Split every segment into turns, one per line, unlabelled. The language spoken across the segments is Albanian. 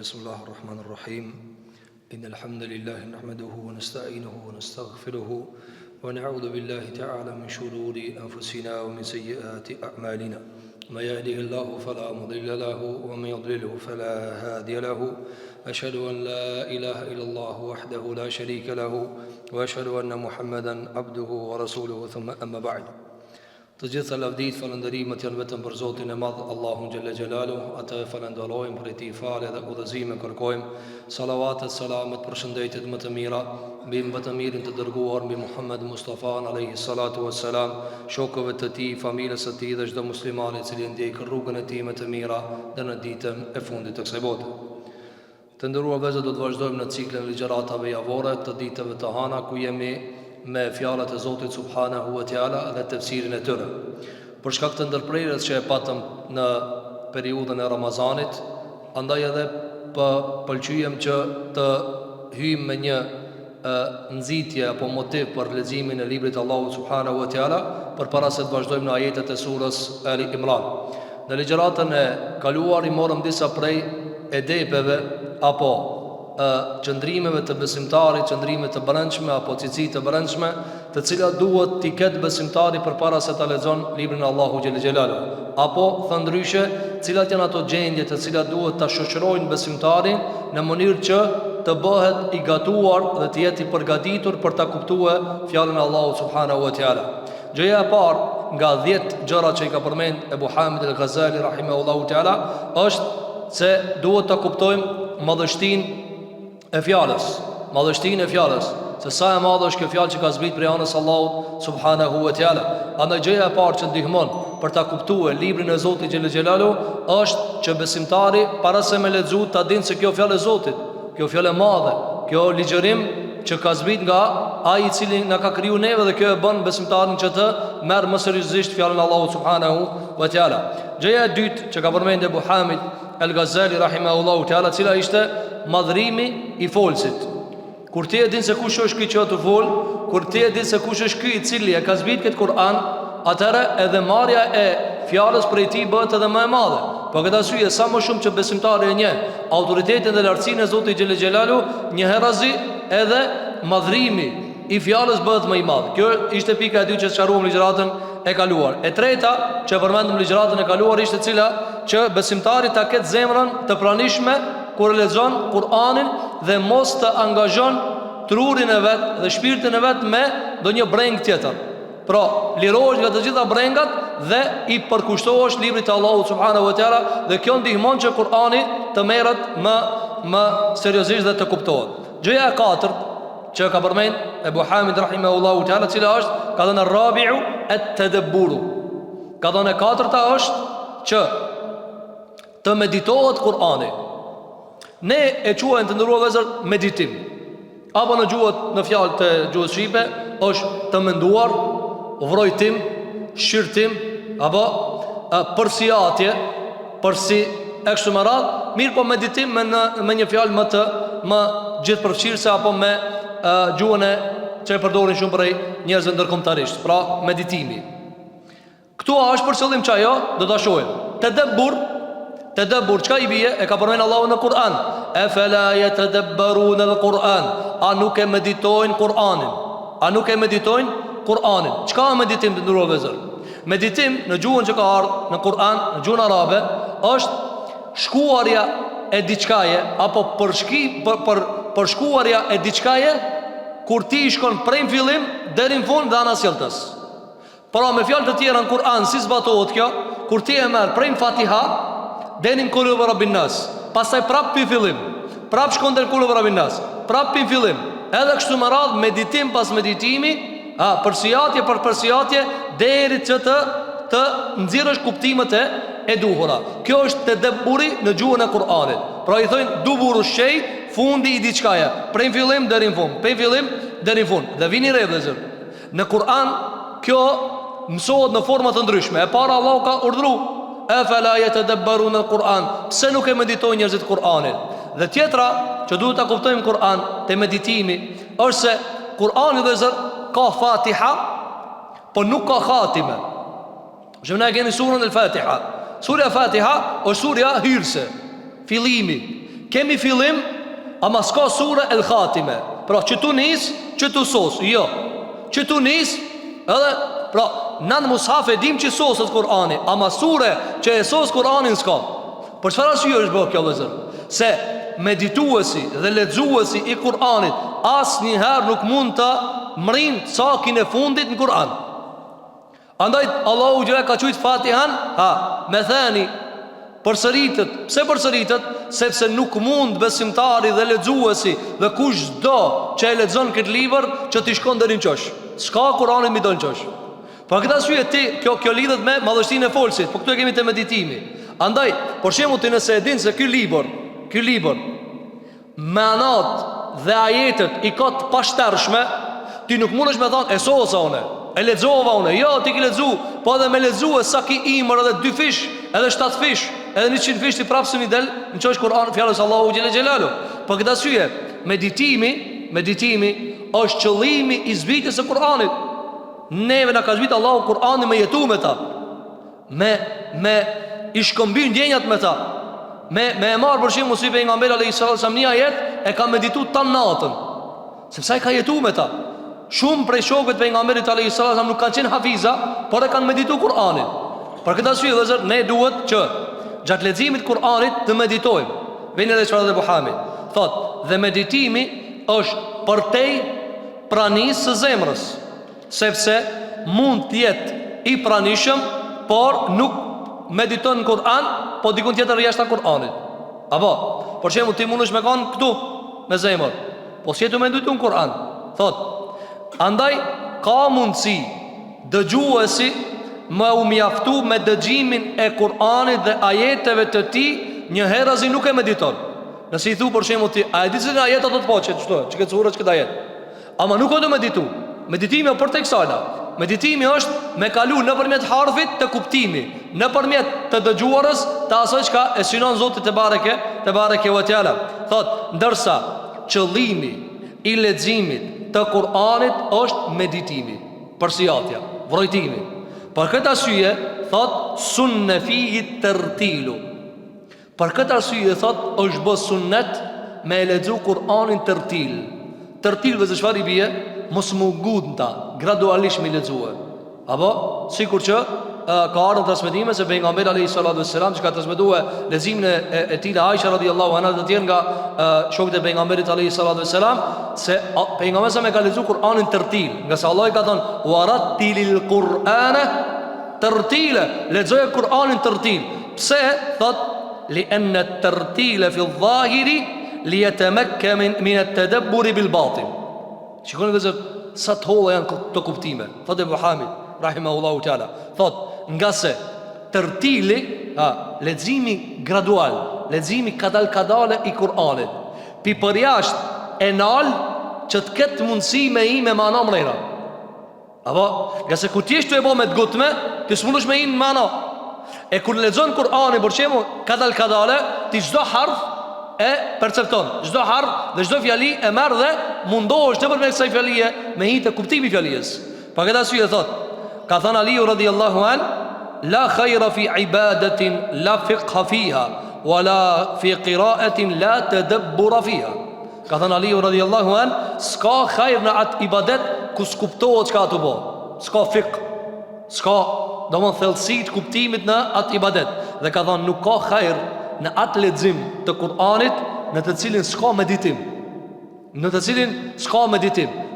بسم الله الرحمن الرحيم إن الحمد لله نحمده ونستعينه ونستغفره ونعوذ بالله تعالى من شرور أنفسنا ومن سيئات أعمالنا ما يهده الله فلا مضل له ومن يضلله فلا هادي له أشهد أن لا إله إلا الله وحده لا شريك له وأشهد أن محمدا عبده ورسوله ثم أما بعد. Të gjitha lavdit, falëndërimet janë vetëm për Zotin e Madh, Allahun Gjelle Gjelalu. Atë e falenderojmë, për ti fale dhe udhëzime kërkojmë. Salavatet, salamet, përshëndetjet më të mira mbi më të mirin të dërguar, mbi Muhammed Mustafa alayhi salatu wassalam, shokëve të tij, familjes së tij dhe çdo muslimani i cili ndjek rrugën e tij më të mira dhe në ditën e fundit të kësaj bote. Të nderuar vëllezër, do të vazhdojmë në ciklin e ligjëratave javore të ditëve të hana, ku jemi me fjalët e Zotit subhanahu wa taala dhe tefsirin e tyre. Për shkak të ndërprerjes që e patëm në periudhën e Ramazanit, andaj edhe pëlqyem që të hyjmë me një nxitje apo motiv për leximin e librit të Allahut subhanahu wa taala, përpara se të vazhdojmë në ajetet e surës Ali Imran. Në ligjëratën e kaluar i morëm disa prej edepeve apo qëndrimeve të besimtarit, qëndrime të brendshme apo cici të brendshme, të cilat duhet t'i ketë besimtari përpara se ta lexon librin e Allahu xhel xelalu, apo thëndryshe, cilat janë ato gjendje të cilat duhet ta shoqërojnë besimtarin në mënyrë që të bëhet i gatuar dhe të jetë i përgatitur për ta kuptuar fjalën e Allahut subhanahu wa taala. Gjëja e parë nga 10 gjëra që i ka përmend Ebu Hamid al-Ghazali rahimahullahu taala është se duhet ta kuptojmë madhështinë e fjalës, madhështinë e fjalës, se sa e madhe është kjo fjalë që ka zbrit prej anës Allahut subhanahu wa taala. Andaj gjëja e parë që ndihmon për ta kuptuar librin e Zotit xhel xelalu është që besimtari para se me lexu ta dinë se kjo fjalë e Zotit, kjo fjalë e madhe, kjo ligjërim që ka zbrit nga ai i cili na ka kriju neve, dhe kjo e bën besimtarin që të merr më seriozisht fjalën e Allahut subhanahu wa taala. Gjëja e dytë që ka përmendur Abu Hamid al-Ghazali rahimahullahu taala, cila ishte madhrimi i folësit. Kur ti e din se kush është ky që të fol, kur ti e din se kush është ky i cili e ka zbrit këtë Kur'an, atëherë edhe marrja e fjalës prej tij bëhet edhe më e madhe. Po këtë arsye, sa më shumë që besimtari e njeh autoritetin dhe lartësinë e Zotit xhel xelalu, një herazi edhe madhrimi i fjalës bëhet më i madh. Kjo ishte pika e dytë që sqaruam ligjëratën e kaluar. E treta që përmendëm ligjëratën e kaluar ishte cila, që besimtari ta ketë zemrën të pranishme kur lexon Kur'anin dhe mos të angazhon trurin e vet dhe shpirtin e vet me ndonjë breng tjetër. Pra, lirohesh nga të gjitha brengat dhe i përkushtohesh librit të Allahut subhanahu wa taala, dhe kjo ndihmon që Kur'ani të merret më seriozisht dhe të kuptohet. Gjëja e katërt që ka përmend Ebu Hamid rahimahullahu taala, cila është, ka thënë ar-rabi'u at-tadabburu. Ka thënë e katërta është që të meditohet Kur'ani. Ne e quajmë të ndëruar vëllezër meditim, apo në fjalë të gjuhës shqipe është të menduar, vrojtim, shqyrtim, apo përsijatje, përsi e kështu me radhë. Mirë, po meditim me një fjalë më gjithëpërfshirëse, apo me gjuhën e që e përdorin shumë prej njerëzve ndërkombëtarisht, pra meditimi. Këtu është për qëllim që ajo do ta shohim. Tadabbur, çka i bie? E ka përmend Allahu në Kur'an. Afala yatadabbaruna al-Qur'an? A nuk e meditojnë Kur'anin? Çka është meditim të ndërruar vëllezër? Meditim në gjuhën që ka ardhur në Kur'an, në gjuhën arabe, është shkuarja e diçkaje, apo përshkuarja e diçkaje kur ti shkon prej fillim deri në fund dhe anasjelltës. Pra me fjalë të tjera në Kur'an si zbatohet kjo? Kur ti e merr prej Fatiha deri në Kul huwa rabbin nas, pastaj prap pi fillim, prap shkon deri në Kul huwa rabbin nas, prap pi fillim. Edhe kështu me radhë, meditim pas meditimi, përsijatje për përsijatje, deri që të nxjerrësh kuptimet e duhura. Kjo është tadabburi në gjuhën e Kur'anit. Pra i thonë duburu shay, fundi i diçkaje, prej fillim deri në fund, Dhe vini re vëllezër, në Kur'an kjo mësohet në forma të ndryshme. E para, Allahu ka urdhëruar afala yatadabbaruna al-Qur'an, pse nuk e meditojnë njerëzit Kur'anin? Dhe tjetra që duhet ta kuptojmë Kur'an te meditimi është se Kur'ani vëllezër ka Fatiha, po nuk ka khatime. Që ne kemi surën al-Fatiha. Surja Fatiha është surja hyrëse, fillimi. kemi fillim, ama s'ka sure El Khatime. Pra që tu nis, që tu sos. Jo, që tu nis, edhe pra në mushaf e dim që sosët Kur'ani, ama sure që e sos Kur'anin s'ka. Për çfarë arsye është bërë kjo vëllazër? Se medituesi dhe lexuesi i Kur'anit asnjëherë nuk mund të mrin sakin e fundit në Kur'an. Andaj Allahu xhela ka thujt Fatihan, me thënie përsëritet. Pse përsëritet? Sepse nuk mund besimtari dhe lexuesi dhe kushdo që e lexon këtë libër që t'i shkon deri në qosh. S'ka Kur'ani mi dal në qosh. Për këtë arsye kjo lidhet me madhështinë e folsit, po këtu e kemi te meditimi. Andaj, për shembull, ti nëse e din se ky libër manat dhe ajetet i ka të pashtershme, ti nuk mundesh me thonë e sosa une, e lexova une. Jo, ti ke lexu, po edhe me lexu e sa ki imër edhe 2 fish, edhe 7 fish, edhe 100 fish ti prapë së mi del në qosh Kur'an, fjalës Allahu xhela xhelalu. Për këtë arsye, meditimi është qëllimi i zbritjes së Kur'anit. Neve na ka zbritur Allahu Kur'anin me jetu me ta, me i shkëmby ndjenjat me ta, me e marë për shembull si pejgamberi alayhis salam një ajet e ka medituar tan natën, sepse ai ka jetu me ta. Shumë prej shokëve të pejgamberit alayhis salam nuk kanë qenë hafiza, por e kanë medituar Kur'anin. Për këtë arsye vëllazër, ne duhet që gjatë leximit Kur'anit të meditojmë. Vjen edhe çfarë dhe Muhamedi thot, dhe meditimi është përtej pranisë së zemrës, sepse mund të jetë i pranishëm, por nuk mediton në Kur'an, po dikun tjetër jashtë Kur'anit. Apo, për shembull ti mundesh me kanë këtu me zemër, po si e të mediton në Kur'an. Thot, andaj ka mundësi dëgjuesi më u mjaftu me dëgjimin e Kur'anit dhe ajeteve të tij, një herazi nuk e mediton. Nëse i thu për shembull ti, a e di se ajeta do të poçet çto, çka sura çka ajet. Ama nuk do meditu. Meditimi është për tek sala. Meditimi është me kalu nëpërmjet harfit të kuptimi, nëpërmjet të dëgjuarës të asaj çka e synon Zoti te bareke ve teala. Thot, ndërsa qëllimi i leximit të Kur'anit është meditimi, përsijatja, vrojtimi. Për këtë arsye thot sunne fihi tartilu. Për këtë arsye thot është bë sunnet me lexu Kur'anin tartil. Tartil vëzë çfarë i bie? Mos më gunda, gradualisht me lexue. Apo sikur që ka ardhur transmetime se pejgamberi alayhis salatu wassalam që ka transmetuar leximin e tij Aisha radhiyallahu anha dhe të tjerë nga shokët e pejgamberit alayhis salatu wassalam se pejgamberi sa me ka lexuar Kur'anin tartil, nga sa Allah i ka thënë warattilil Qur'ana tartila, lexoje Kur'anin tartil. Pse thot li anna at-tartila fi adh-dhahiri li yatamakka min at-tadabbur bil batin. Shikoni vëzër, sa të holla janë të kuptime. Thot e Muhamedi rahimahullahu taala, thot nga se tërtili, leximi gradual, leximi kadale i Kur'anit, pi përjasht e nal që të ketë mundësi me i me mana mrejna. Apo, nga se kur t'jesht të e bo me të gutme, të s'mundush me i në mana. E kur lexon Kur'ani, për qemu kadale, ti çdo harf e percepton, çdo harf dhe çdo fjali e merr dhe mundohesh të përmes kësaj fjalie me hitë kuptimi i fjalisë. Pa këtë arsye thot, ka thënë Aliu radhiyallahu an, la khayra fi ibadatin la fiqha fiha, wala fi qira'atin la tadabbura fiha. Ka thënë Aliu radhiyallahu an, s'ka khayr në atë ibadet ku s'kuptohet çka të bëj. S'ka fiqh, s'ka domon thellësi të kuptimit në atë ibadet. Dhe ka thënë nuk ka khayr në atë lexim të Kur'anit në të cilin s'ka meditim.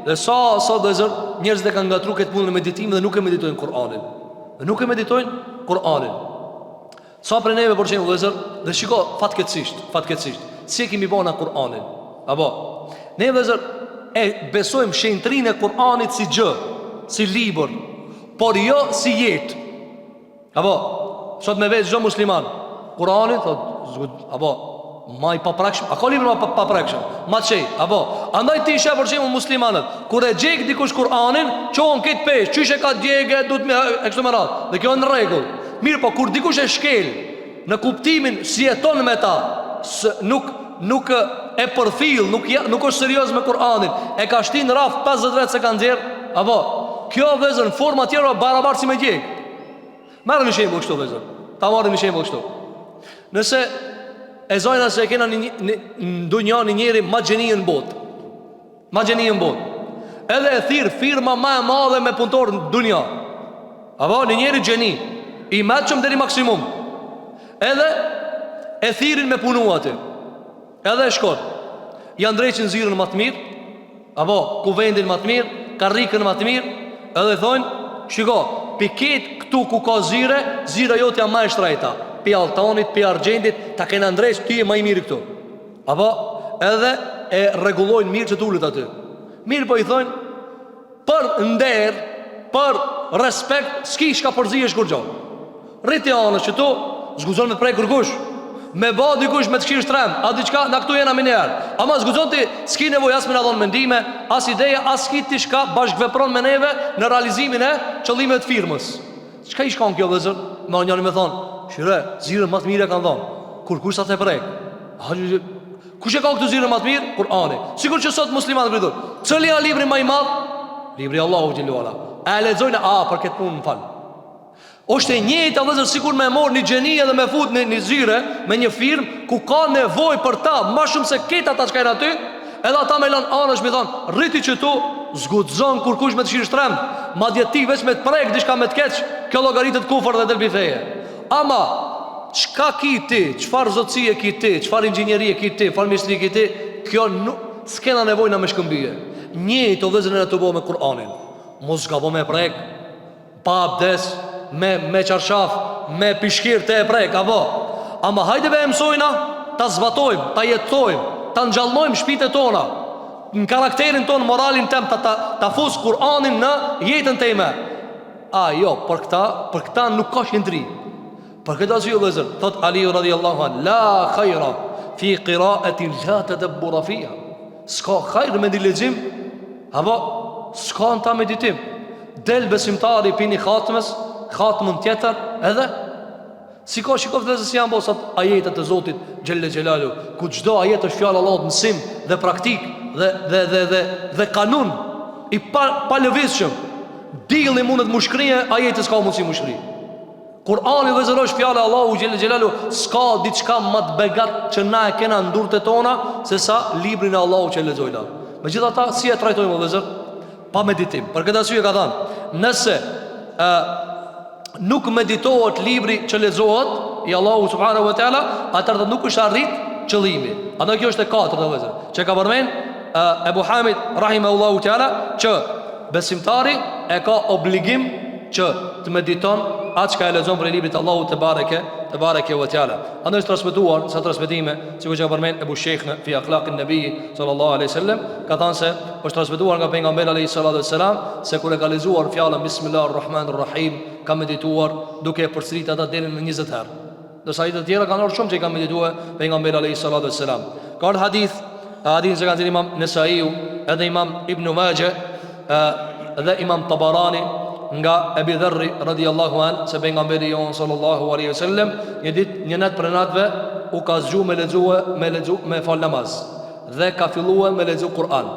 Dhe sa vëzër njerëzit e kanë ngatruar këtë punë në meditim dhe nuk e meditojnë Kur'anin. Sa për neve për shembull vëzër, dhe shiko fatkeqësisht, si e kemi bëna Kur'anin. Apo ne vëzër e besojmë shenjtrinë e Kur'anit si gjë, si libër, por jo si jetë. Apo sot me vetë çdo musliman Kur'anin thot, apo ma i paprakshëm, a ka libër ma paprakshëm, ma të qej, apo andaj ti ishe për qemë muslimanët, kur e gjek dikush Kur'anin, qohën këtë pesh, qysh e ka djege, du të me e kështu me ratë, dhe kjo në regull. Mirë po, kur dikush e shkel në kuptimin si jeton me ta, nuk e përfil, nuk është serios me Kur'anin, e ka shti në raf 50 vetë se kanë djerë, apo kjo vëzër në forma tjera barabartë si me gjek. Marrë një shemë kështu vëzër, ta marrë një shemë kështu. Nëse e zojna se e kena në dunja një njeri ma gjeni në botë. Ma gjeni në botë. Edhe e thirë firma ma e madhe me punëtor në dunja. Apo një njeri gjeni i meqëm deri maksimum. Edhe e thirin me punu aty. Edhe e shkon. Janë drejqin zirën më të mirë, apo kuvendin më të mirë, karrikën më të mirë. Edhe thonë, shiko, piket këtu ku ka zire, zira jote ja ma e shtrejta. Pi altanit, pi argjendit, ta kena ndrejsh, ty e ma i mirë këtu. Apo edhe e regulojnë mirë që t'ullit aty. Mirë po i thonë, për nder, për respekt, s'ki shka përzihesh kur gjo. Rriti anës që tu, zguzon me të prej kërkush, me ba dikush me të këshirë shtrem, a diqka, na këtu jena minjerë. Ama zguzon ti, s'ki nevoj as me në dhonë mendime, as ideja, as ki ti shka bashkëvepron me neve në realizimin e qëllimet të firmës. Qka i shka në kjo vëzër? Me njëni me thonë, shire, zirën më të mire kanë dhonë. Kur sa të prek? Kush e ka këtu zirën më të mirë? Kur'ani. Sikur që sot muslimat të pritur, cëli a libri më i madh? Libri Allahu Gjellu Ala. E lexojnë, për këtë punë më falë. Oshte njëjtë vëzër sikur me morë një gjeni edhe me fut një zire me një firmë ku ka nevoj për ta ma shumë se ketë ata që kajnë aty, edhe ata me lanë anësh me thonë, rriti që tu zgudzon kur kush me të shirë shtrem, ma djeti veç me të prek, dishka me të keq, kjo logaritët kufër dhe delbi feje. Ama çka ki ti, çfarë zotësie ki ti, çfarë inxhinierie ki ti, farmistri ki ti, kjo nuk s'kena nevojna me shkëmbije. Njëjtë vëzën e të bo me Kur'anin. Mos ka bo me prek, pa abdes, me qarshaf, me pishkir të e prek, apo. Ama hajde be e mësojna, ta zbatojmë, ta jetojmë, ta ngjallnojmë shpite tona, në karakterin tonë, moralin tem, ta fus Kur'anin në jetën teme. Jo, për këta nuk ka shindri. Për këtë asyjo vëzër, thot Aliu radhiyallahu anhu, la khajra fi qiraatin la tadabbura fiha. S'ka khajr me lexim, apo s'ka në ta meditim. Del besimtari pini khatmën tjetër, edhe si ka shikof dhe se si janë bosat ajetet e Zotit Gjelle Gjelalu, ku gjdo ajet është fjallë Allahut mësim dhe praktik dhe kanun i pa lëvizshëm. Dilli mundet mushkrije, ajetës ka mundësi mushkri. Kur'ani dhe zërë është fjallë Allahu Gjelle Gjelalu, s'ka diçka më të begat që na e kena ndurët e tona se sa librin e Allahu që e lexojna. Me gjitha ta, si e trajtojmë dhe zërë? Pa meditim. Për këtë asyje ka thanë, nëse nuk meditohet libri që lexohet i Allahu subhanahu wa taala, atëherë nuk është arrit qëllimi. Andaj kjo është e katërt e vëzër, që ka përmend Ebu Hamid rahimahullahu taala, që besimtari e ka obligim që të mediton atë që ka e lexon për librin e Allahut te bareke ve taala. Andaj është transmetuar sa transmetime, sikur që ka përmend Ebu Sheikhna fi akhlaqin nabi sallallahu alaihi wasallam, ka thënë se është transmetuar nga pejgamberi alayhi salatu wassalam se kur e ka lexuar fjalën bismillahir rahmanir rahim, ka medituar duke e përsëritur ata deri në 20 herë. Dërsa të tjera kanë ardhur shumë që i kanë medituar pejgamberi alayhi salatu wassalam. Ka hadith që kanë thënë Imam Nesaiu, edhe Imam Ibn Majah dhe Imam Tabarani nga Ebi Dherri radhiyallahu an, se pejgamberi jon sallallahu alaihi wasallam një natë për natëve u ka zgjuar me fal namaz dhe ka filluar me lexu Kur'an.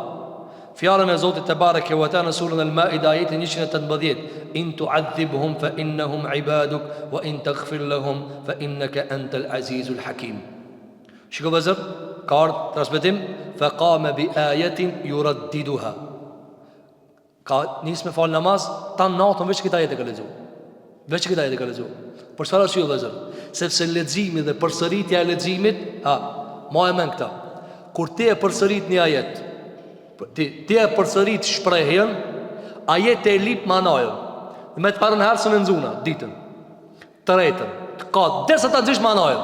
Fjalën e Zotit te bareke ve teala në surën Al-Maida ayeti 118, in tu'adhibhum fa innahum ibaduk wa in taghfir lahum fa innaka antal azizul hakim. Shikoj vëzër, ka ardhur transmetim, fa qama bi ayatin yuraddiduha. Ka nis me fal namaz, tan natën veç këtë ajet e ka lexuar. Veç këtë ajet e ka lexuar. Për çfarë arsye vëzër? Sepse leximi dhe përsëritja e leximit, ma e men këta. Kur ti e përsërit një ajet, ti e përsërit shprehjen, ajeti e lip manajën. Dhe me të parën herë në nxuna, ditën, të rejtën, të katë, derisa ta nxish manajën.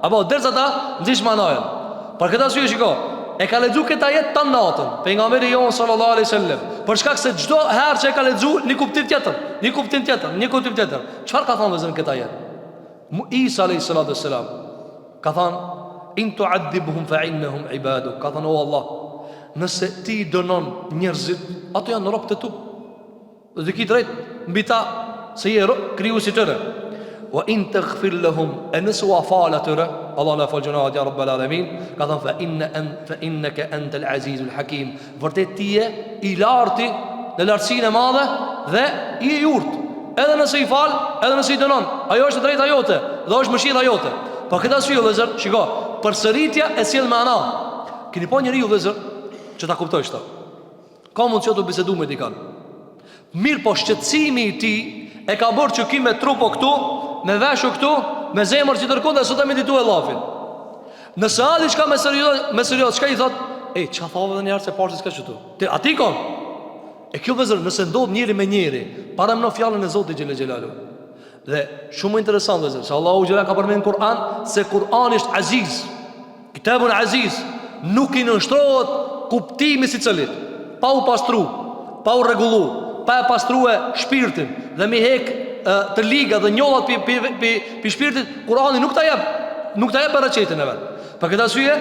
Apo derisa ta nxish manajën. Për këtë arsye shiko, e ka lexuar këtë ajet tan natën pejgamberi jon sallallahu alaihi wasallam, për shkak se çdo herë që e ka lexuar një kuptim tjetër. Çfarë ka thënë vëzën këtë ajet? Isa alayhi salatu wassalam ka thënë in tu'adhibhum fa innahum ibaduk. Ka thënë o Allah, nëse ti dënon njerëzit, ato janë robët e tu. Dhe ki drejt mbi ta se je krijuesi i tyre. Wa in taghfir lahum, nëse u afal atyre, Allah na fal gjunaat ya rabbal alamin. Ka thënë fa innaka antal azizul hakim. Vërtet ti je i larti në lartësinë e madhe dhe i urtë. Edhe nëse i fal, edhe nëse i dënon, ajo është drejta jote dhe është mëshira jote. Për këtë arsye vëllezër, shiko, përsëritja e sjell me ana. Keni po njeriu vëzër që ta kuptoj këtë. Ka mund që të bisedu me dikan. Mirë po shqetësimi i ti e ka bërë që ki me trupo këtu, me veshu këtu, me zemër që tërkun dhe sot e meditu e lafin. Nëse adi qka me serios, qka i thot? Qa thave dhe njerë se parë që s'ka qëtu? A ti kon? E kjo vëzër, nëse ndodh njeri me njeri, para më në fjallën e Zotit Gjelle Gjelalu. Dhe shumë interesant vëzër, se Allahu Gjela ka përmenë në Kur'an, se Kur'an ishtë aziz, kitabun aziz, nuk i nështrohet kuptimi si cëlit, pa u pastru, pa u regullu, pa e pastru e shpirtin, dhe mi hek të liga dhe njollat pi shpirtit, Kur'ani nuk ta jep për rëqetin e vetë. Për këtë asyje,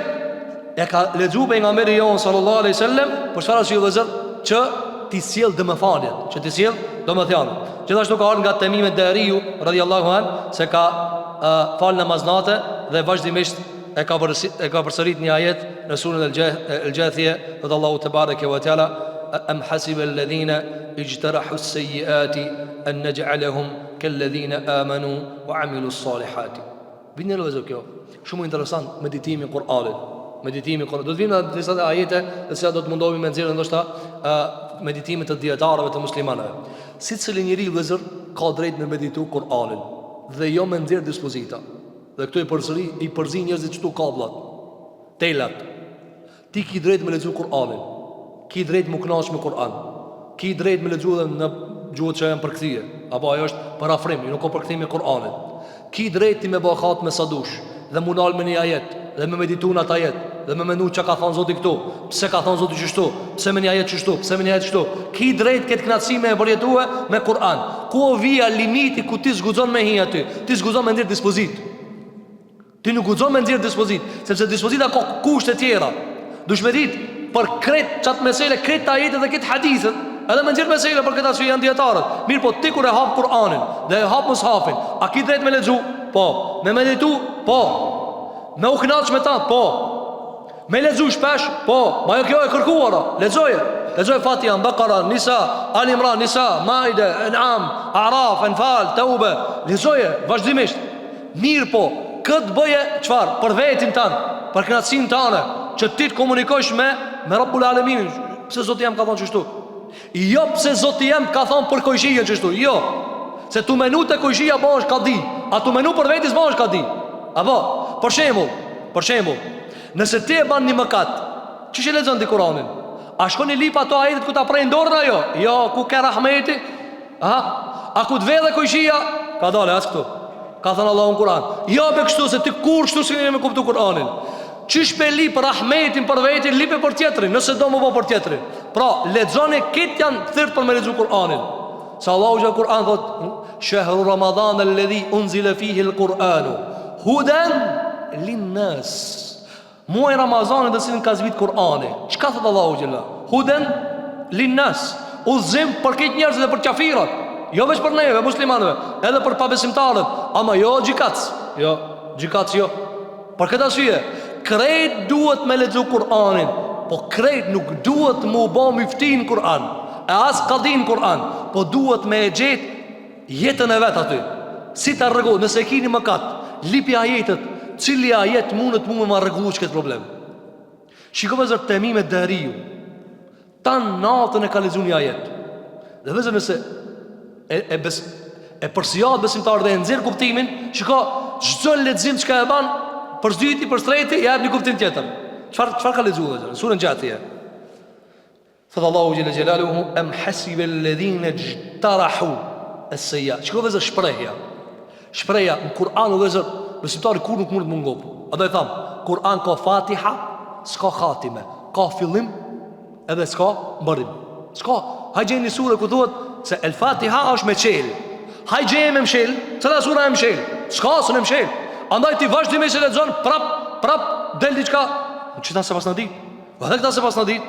e ka lexu pejgamberi jon sallallahu alaihi wasallam për çfarë arsye vëzër, që ti sjell domethënien, që ti sjell domethënien. Gjithashtu ka ardhur nga Temime Dariu radhiyallahu an se ka fal namaznate dhe vazhdimisht e ka përsërit një ajet në surën El-Jathia, dhe Allahu te bareke ve teala am hasiba alladhina ijtarahu as-sayyiati an naj'alahum kalladhina amanu wa amilu s-salihati. Bini vëzër, kjo shumë interesant, meditimi i Kur'anit. Meditimi Kur'an. Do të vinë në disa ajete se do të mundohemi me nxjerrë ndoshta meditimet të dietarëve të muslimanëve. Secili njeriu vëzër ka drejt me meditu Kur'anin dhe jo me nxjerr dispozita. Dhe këtu i përzi njerëzit çtu kabullat, telat. Ti ki drejt me lexu Kur'anin. Ki drejt me kënaqsh me Kur'an. Ki drejt me lexu edhe në gjuhët që janë përkthyer, apo ajo është parafrim, nuk ka përkthim me Kur'anin. Ki drejt me bëhat me sadush dhe munal me një ajet dhe me meditu në atë ajet dhe me menu që ka thonë Zoti këtu, pse ka thonë Zoti qështu, pse me një ajet qështu, pse me një ajet qështu. Ki drejt këtë knatësi me përjetue me Kur'an. Ku o vija limiti ku ti zgudzon me hi aty, ti zgudzon me ndirë dispozit. Ti nuk gudzon me ndirë dispozit, sepse dispozita ka kushte tjera. Dush me dit për kret qatë mesele, kret të ajetet dhe këtë hadithet, edhe me ndirë mesele për këtë asu janë djetarët. Mirë po ti kur e hap Kur'anin dhe e hap mushafin, a ki drejt me lexu? Po. Me meditu? Po. Me u knaqsh me ta? Po. Me lexu shpesh? Po. Ma jo kjo e kërkuara. Lexoje Fatiha, Bakara, Nisa, Al Imran, Nisa, Maide, An'am, A'raf, Anfal, Tauba. Lexoje vazhdimisht. Mirë po, këtë bëje çfarë? Për vetin tanë, për kënaqësinë tane, që ti të komunikosh me Rabbul Alamin. Pse Zoti jam ka thonë çështu? Jo pse Zoti jam ka thonë për kojshije çështu. Jo. Se tu menu të kojshia bash ka di, a tu menu për vetis bash ka di. Apo, për shembull, nëse ti e ban një mëkat, çish e lexon ti Kur'anin? A shkon i lip ato ajetet ku ta prej dorën ajo? Jo, ku ka rahmeti? A ku të vedhe kojshia? Ka dale as këtu. Ka thënë Allahu në Kur'an. Jo be kështu se ti kur kështu s'ke me kuptu Kur'anin. Çish pe lip rahmetin për vetin, lipe për tjetrin, nëse do më bë për tjetrin. Pra, lexoni këtë janë thyrt për me lexu Kur'anin. Sa Allahu në Kur'an thot shahru Ramadan alladhi unzila fihi al-Qur'anu hudan lin-nas. Muaj Ramazanit dhe cilin ka zbrit Kur'ani. Çka thot Allahu xhela? Hudan lin-nas. Udhzim për këtë njerëz dhe për kafirat. Jo vetëm për neve muslimanëve, edhe për pabesimtarët, ama jo gjikac. Jo. Për këtë arsye, krejt duhet me lexu Kur'anin, po krejt nuk duhet mu bë miftin Kur'an. E as ka din Kur'an, po duhet me e gjet jetën e vet aty. Si ta rregull, nëse keni mëkat, lipi ajetet, cili ajet mundet mu me rregullu këtë problem. Shikoj vëzër Temime Dariu, tan natën e ka lexuar një ajet. Dhe vëzër nëse e përsijat besimtar dhe e nxjerr kuptimin, shiko çdo lexim çka e ban, për zdyti, për streti, jep një kuptim tjetër. Çfarë ka lexuar vëzër? Surën Jathia. Thot Allahu Jelle Jelaluhu am hasiba alladhina ijtarahu as-sayyi'at. Shikoj vëzër shprehja në Kur'an vëzër, besimtari kur nuk mund të mungop. A do të them, Kur'an ka Fatiha, s'ka khatime, ka fillim edhe s'ka mbarim. S'ka, hajë një sure ku thuhet se el-Fatiha është me çel. Hajë me mshel, cila sura e mshel? S'ka s'e mshel. Andaj ti vazhdimisht e lexon, prap del diçka. Çita se pas na dit. Vëllai këta se pas na dit.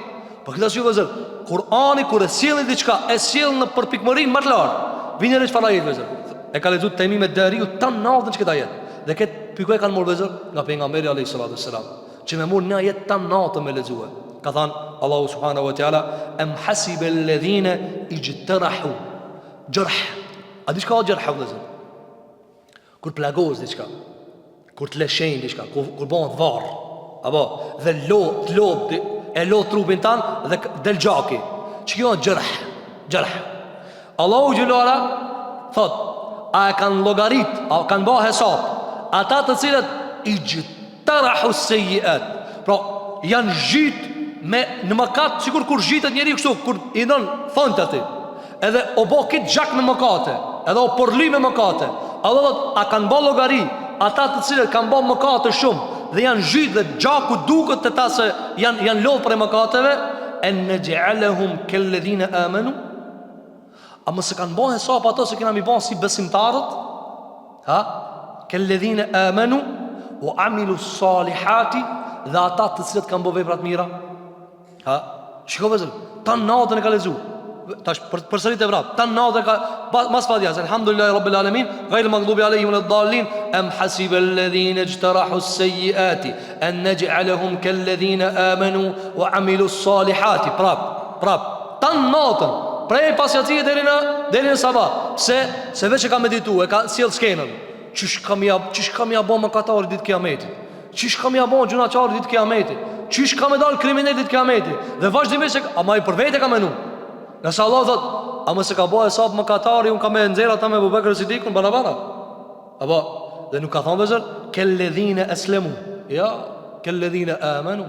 Po këtë arsye vëzër, Kur'ani kur e sjellë diçka, e sjell në përpikmërinë më të lartë. Vjen edhe çfarë ajeti vëzër. E ka lexuar Temime Dariu tan natën çka ajet. Dhe këtë pikë kanë marrë vëzër nga pejgamberi alayhis salam. Që më mor në ajet tan natën me lexue. Ka thënë Allahu subhanahu wa taala am hasiba alladhina ijtarahu jarh. A diçka jarh vëzër. Kur plagoz diçka. kur të leshenjë diçka, kur bëhet varr, apo dhe e lot trupin tan dhe del gjaki. Ç'kjo gjerh. Allahu xhelala thot, a e kanë llogarit, a kanë bë hesab ata të cilët i jtarahu sayyiat, pra janë zhyt në mëkat, sikur kur zhitet njeriu kështu, kur i don font aty, edhe o bë kit gjak me mëkate, edhe o porli me mëkate. Allah thot, a kanë bë llogari ata të cilët kanë bë mëkate shumë dhe janë zhyt dhe gjaku duket te ta se janë lodh për mëkateve, en naj'alahum kalladhina amanu. A mos e kanë bën hesap ato se kena mi bën si besimtarët? Ha? Kalladhina amanu wa amilu salihati, dhe ata të cilët kanë bërë vepra të mira. Ha? Shikoj vëzhgim, tan natën e ka lexuar. Tash përsërit e vrap. Tan natën ka mas fatiha, alhamdulillahi rabbil alamin, ghayril maghdubi alayhim waladdallin, am hasiba alladhina ijtarahu as-sayyiati an naj'alahum kalladhina amanu wa amilu salihati. Prap. Tan natën, prej pasjacie deri në sabah. Se veç e ka medituar, ka sjell skenën. Çish kam ja bën mëkatar ditë kiametit. Çish kam ja bën gjunaçar ditë kiametit. Çish kam dal kriminal ditë kiametit. Dhe vazhdimisht ama i për vete ka menu. Nëse Allah thot, a mos e ka bëu hesab mëkatari, unë kam e nxjerr ata me Abu Bekr Sidikun barabara. Apo dhe nuk ka thonë vëzër kelledhine eslemu, ja, kelledhine amanu.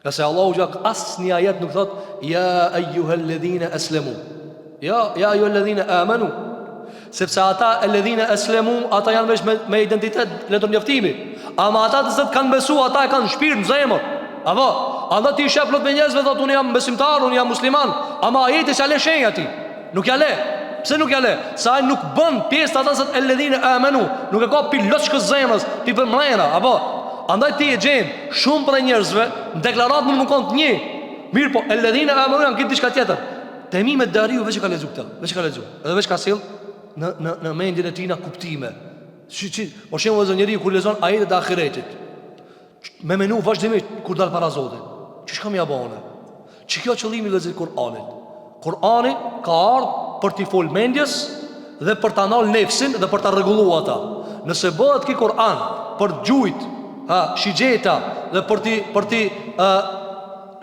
Nëse Allahu gjak asë një ajet nuk thot ja ejuhelledhine eslemu, ja ejuhelledhine amanu. Sepse ata elledhine eslemu, ata janë vesh me identitet letër njoftimi. Ama ata të zëtë kanë besu, ata e kanë shpirt në zemër. Apo, anda ti shep plot me njerëzve, thot unë jam besimtar, unë jam musliman. Ama ajeti që ale shenja ti, nuk jale. Pse nuk jale? Sa ai nuk bën pjesë ata zot elledhine amanu, nuk e ka pilot shkës zemrës, pi për mrena. Apo, andaj ti e gjen shumë për njerëzve në deklarat mund më konë të një. Mirë po, elledhine amanu janë këtë diçka tjetër. Temi me Dariu veç e ka lezu këta, veç e ka lezu. Edhe veç ka sill në mendjen e tina kuptime. Por shemë vëzë njeri kur lezon ajetet e ahiretit, me menu vazhdimisht kur dal para Zotit. Çish kam ja bëne? Çi kjo qëllimi i leximit Kur'anit? Kur'ani ka ardhur për t'i fol mendjes dhe për ta nal nefsin dhe për ta rregulluar ata. Nëse bëhet ki Kur'an për gjujt, shigjeta dhe për ti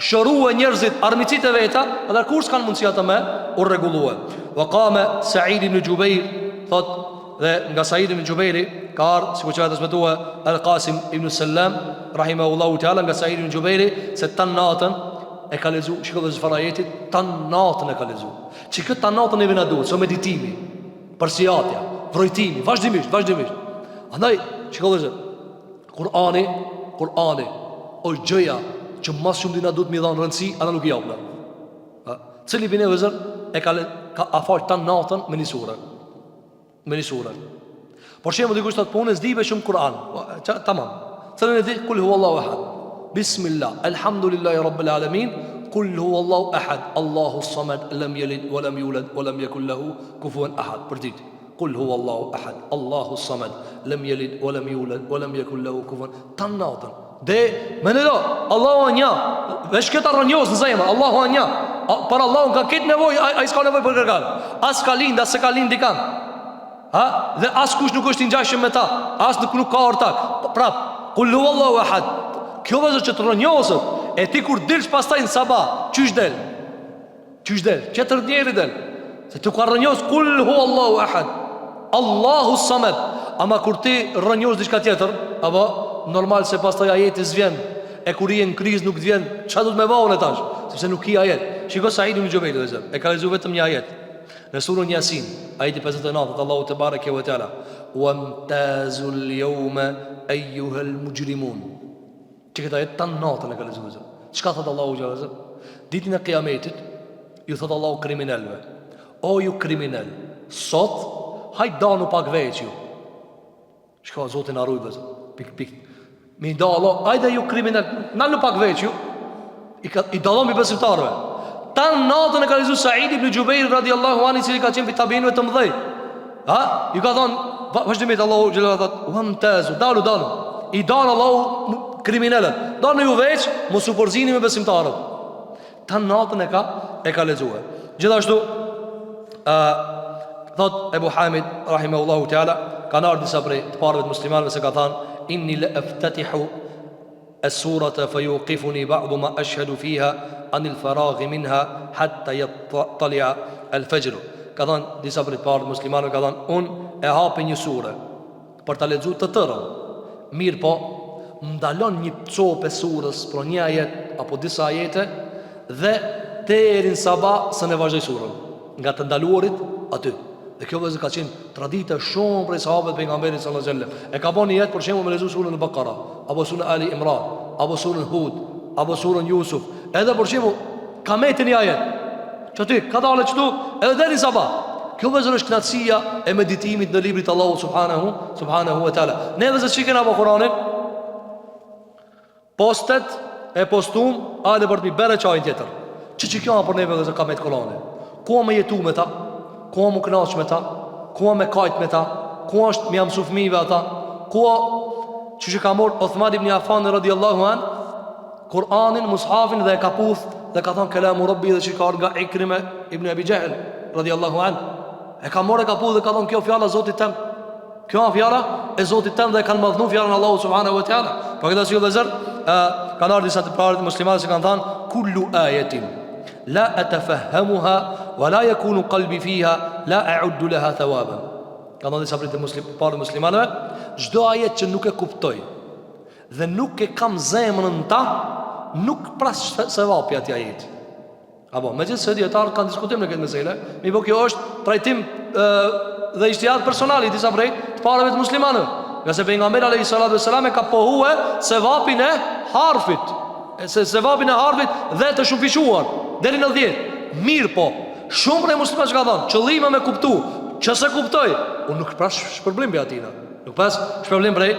shëruar njerëzit armiqit e veta, atë kur s'kan mundësi ata me u rregullue. Wa qama Sa'id ibn Jubair, thot, dhe nga Sa'id ibn Jubairi ka ardhur, sikur që vetë transmetua Al-Qasim ibn Sallam rahimahullahu ta'ala nga Sa'id ibn Jubairi, se tan natën e ka lexuar, shikoj dhe çfarë ajeti, tan natën e ka lexuar. Që këtë tan natën e vjen na duhet, so meditimi, përsiatja, vrojtimi, vazhdimisht. Andaj, shikoj dhe Kur'ani është gjëja që mas shumë dina duhet mi dhanë rëndësi, ana nuk i japna. Cili bine vëzër e ka afal tan natën me një sure. Por shemë dikush të punë s'dive shumë Kur'an. Tamam. Thënë e di kul huwallahu ahad. Bismillah. Alhamdulillahi rabbil alamin. Kul huwallahu ahad. Allahu samad, lam yalid wa lam yulad wa lam yakul lahu kufuwan ahad. Për ditë. Kul huwallahu ahad. Allahu samad, lam yalid wa lam yulad wa lam yakul lahu kufuwan. Tan natën. Dhe menelo, Allahu anja. Vesh këta rënjos në zemër. Allahu anja. Për Allahun ka këtë nevojë, ai s'ka nevojë për kërkan. As ka lind, as se ka lind dikan. Dhe as kush nuk është i ngjashëm me ta, as nuk ka ortak. Prap, kul huwallahu ahad. Kjo vëzë që të rënjosët, e ti kur dilsh pastaj në sabah, qysh del? Qetër njeri del. Se ti ka rënjos kul huwallahu ahad, Allahu samad. Ama kur ti rënjos diçka tjetër, apo normal se pastaj ajeti s'vjen. E kur je në krizë nuk t'vjen, çfarë do të më bëjë tash? Sepse nuk ka ajet. Shiko Sa'id ibn Jubair, e ka lexuar vetëm një ajet. Në surën Yasin, ajeti 59, Allahu te bareke ve teala, "Wamtazul yawma ayyuhal mujrimun." Çka ajet tan natën e ka lexuar. Çka thot Allahu xhallahu? Ditën e Kiametit, ju thot Allahu kriminalve: "O ju kriminal, sot hajt danu pak veç ju." Shka Zoti na ruaj vëzë. Pik. Mi da Allah, hajde ju kriminal, nalu pak veç ju. I dallon mi besimtarve. Tan natën e ka lexuar Sa'id ibn Jubair radiallahu anhu, i cili ka qenë tabiinëve të mëdhej. Ju ka thonë vazhdimisht Allahu xhallahu ta wamtazu, dalu. I dan Allahu kriminalët. Dani ju veç, mos u porzini me besimtarët. Tan natën e ka lexuar. Gjithashtu thot Ebu Hamid rahimahullahu taala, kanë ardhur disa prej të parëve të muslimanëve se ka thënë inni la aftatihu as-surata fayuqifuni ba'du ma ashhadu fiha anil faraghi minha hatta yattali'a al-fajr. Ka thënë disa prej parë muslimanëve, ka thënë unë e hapi një sure për ta lexuar të tërën. Mirë po, më ndalon një copë surës për një ajet apo disa ajete dhe deri në sabah se ne vazhdoj surën nga të ndaluarit aty. Dhe kjo vëzë ka qenë traditë shumë prej sahabëve të pejgamberit sallallahu alajhi wasallam. E ka bën një jetë për shembull me lexuar surën Al-Baqara, apo surën Ali Imran, apo surën Hud, apo surën Yusuf. Edhe për shembull ka metë një ajet. Çoti, ka dalë çtu edhe deri në sabah. Kjo vëzë është knatësia e meditimit në librin e Allahut subhanahu wa taala. Ne vëzë shikën apo Kur'anin postet e postum ale për të bërë çajin tjetër. Çi kjo për neve vëzë ka me të kolane. Ku më jetu me ta? Ku më kënaq me ta? Ku më kajt me ta? Ku është më mësu fëmijëve ata? Ku çu ka marr Uthman ibn Affan radhiyallahu an Kur'anin, mushafin dhe e ka puth dhe ka thënë kalamu Rabbi dhe që ka nga Ikrime ibn Abi Jahl radhiyallahu an. E ka marrë, ka puth dhe ka thënë kjo fjala e Zotit tëm. Kjo është fjala e Zotit tëm dhe kanë madhnu fjalën e Allahut subhanahu wa taala. Për këtë arsye vëllazër, kanë ardhur disa të parë muslimanë që kanë thënë kullu ayatin la atafahhamuha wa la yakunu qalbi fiha la a'uddu laha thawaban. Kanë thënë disa prej parë muslimanëve, çdo ajet që nuk e kuptoj dhe nuk e kam zemrën ta, nuk pras sevap atij ajeti. Apo megjithëse dietarët kanë diskutuar në këtë meselë, mirë, kjo është trajtim dhe ijtihad personal i disa prej të parëve të muslimanëve. Nga se pejgamberi alayhi salatu vesselam e ka pohue sevapin e harfit, sevapin e harfit dhe të shumëfishuar deri në 10. Mirë po, shumë prej muslimanëve që ka thënë, qëllimi me kuptu, që se kuptoj, unë nuk pras shpërblim për atina. Nuk pas shpërblim prej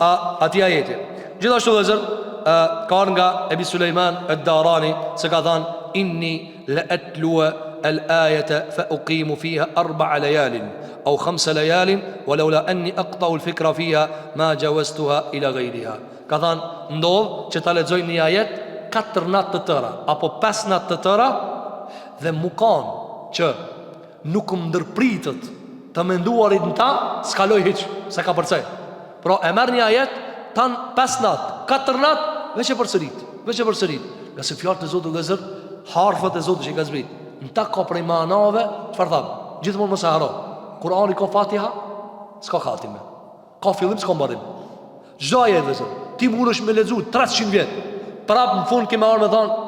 atij ajeti. Gjithashtu vëllezër, ka nga Ebi Sulejman ad-Darani se ka thënë inni la atlua al-ayata fa uqimu fiha 4 layalin au 5 layalin walaula anni aqta'u al-fikra fiha ma jawaztuha ila ghayriha. Ka thënë ndodh që ta lexoj një ajet 4 natë të tëra apo 5 natë të tëra dhe mu kanë që nuk më ndërpritët të menduarit në ta, s'kaloj hiq, se ka përcej. Pro e merë një ajet, tanë 5 natë, 4 natë, veç e përsërit. Nga se fjallë të Zotë dhe zër, harfët e Zotë që i ka zbrit. Në ta ka prej manave, qëfar thamë, gjithë mund më se haro. Kurani ka fatiha, s'ka khatime. Ka fillim, s'ka mbarim. Gjda ajet dhe zër, ti mund është me ledzu 300 vjetë. Prapë në fund kime arë me thanë,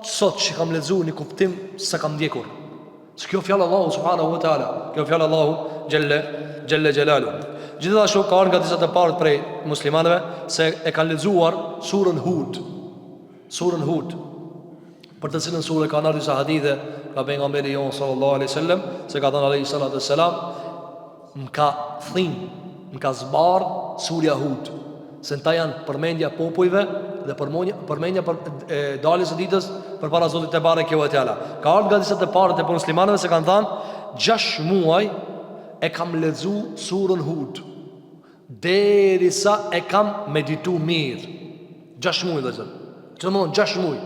sot që kam ledzu një kuptim, se kam ndjekur. Se kjo fjallë Allahu subhanahu wa ta'ala, kjo fjallë Allahu gjelle gjelalu. Gjithashtu ka nga disa të parët prej muslimanëve se e kanë lexuar surën Hud. Surën Hud. Për të cilën surë ka ardhur disa hadithe nga pejgamberi jon sallallahu alaihi wasallam se ka thënë alayhi salatu wassalam, më ka zbar surja Hud. Se ta janë përmendja popujve dhe përmendja për daljes së ditës përpara Zotit te bareke ve teala. Ka ardhur nga disa të parët e muslimanëve se kanë thënë 6 muaj e kam lexu surën Hud derisa e kam meditu mirë. 6 muaj dhe zërë. Që të më thonë 6 muaj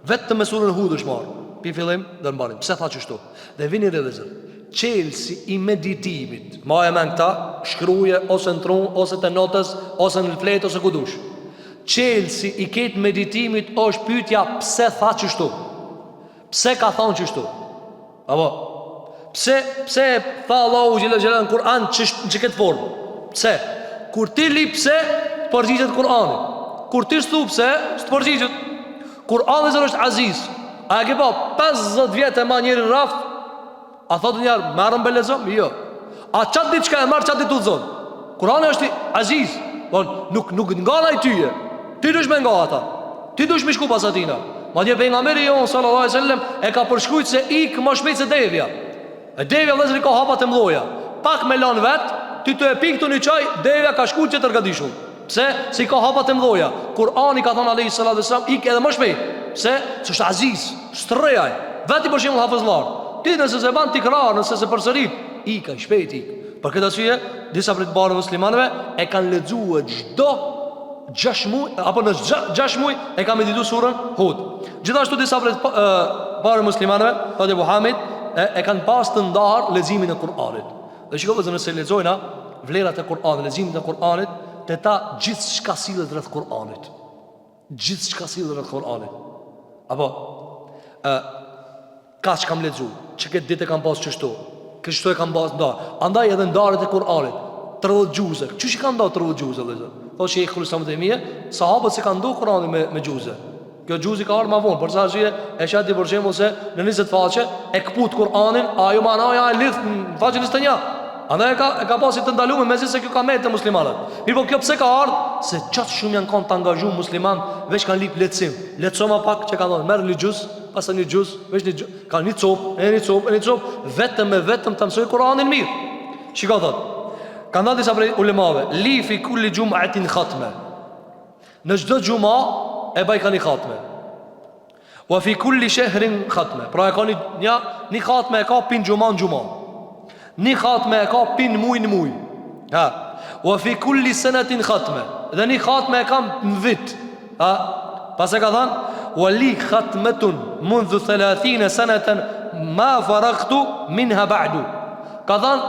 vetëm me surën Hud është marë pi fillim dhe në barim. Pse tha qështu? Dhe vini dhe zërë, qelsi i meditimit, ma e men këta, shkruje ose në trunë, ose të notës, ose në fletë, ose kudush. Qelsi i ketë meditimit është pyetja pse tha qështu, pse ka thonë qështu. Apo Pse tha Allahu xhelal në Kur'an që këtë formë? Pse? Kur ti li pse, përgjigjet Kur'ani. Kur ti shtu pse, s'të përgjigjet. Kur'ani zërë është aziz. A e ke pa 50 vjetë e ma njëri në raft? A thotë njerë, merëm belezëm? Jo. A qatë ditë qka e marë, qatë ditë të zonë? Kur'ani është aziz. Nuk nga na i tyje. Ti dush me nga ata. Ti dush me shku pas atina. Ma dje pejgamberi jon sallallahu alaihi wasallam e ka përshkujt se ikë më shpejt se devja. E devja vëzëri ka hapat e mdoja. Pak me lan vet, ti të e pik të një qaj, devja ka shku që të rgadishu. Pse? Si ka hapat e mdoja. Kur'ani ka thonë alayhi salatu wasallam, ikë edhe më shpejt. Pse? Se është aziz, strejaj. Veti për shembull hafizllar. Ti nëse se ban tikrar, nëse se përsërit, ikë shpejt ikë. Për këtë arsye, disa prej barë muslimanëve e kanë lexuar çdo 6 muaj apo në 6 muaj e ka medituar surën Hud. Gjithashtu disa prej barë muslimanëve, thotë Muhammed, e kanë pas të ndarë leximin e Kur'anit. Dhe shikoj nëse lexojna vlerat e Kur'anit, leximin e Kur'anit, te ta gjithçka sillet rreth Kur'anit. Gjithçka sillet rreth Kur'anit. Apo kaç kam lexuar, çka këtë ditë kam pas çështu. Kështu e kam pas nda. Andaj edhe ndarët e Kur'anit 30 xhuze. Çuçi kanë nda 30 xhuze vëllazër? Po Sheikh Islam Temie, sahabët se kanë ndu Kur'anin me xhuze. Kjo xhuzi ka ardhur më vonë, për sa arsye e shati për shembull se në 20 faqe e kput Kur'anin, ajo manaja e lidh në faqen 21. Andaj e ka pasi të ndaluar me se kjo ka me të muslimanët. Mirë, po kjo pse ka ardhur? Se çat shumë janë kanë të angazhuar musliman, veç kanë lip lehtësim. Lehtëso më pak që kanë thënë, merr një xhuz, pastaj një xhuz, veç një xhuz, kanë një copë, vetëm ta mësoj Kur'anin mirë. Shikoj thot. Kanë thënë disa prej ulemave, li fi kulli jum'atin khatma. Në çdo xhuma e baj kanë khatme. Wa fi kulli shahrin khatma. Pra e ka një khatme e ka pin xhuma në xhuma. Një khatme e ka pin muj në muj. Ha. Wa fi kulli sanatin khatme. Dhe një khatme e ka në vit. Ha. Pas e ka thënë wa li khatmatun منذ 30 sanatan ma faraqtu minha ba'du. Ka thënë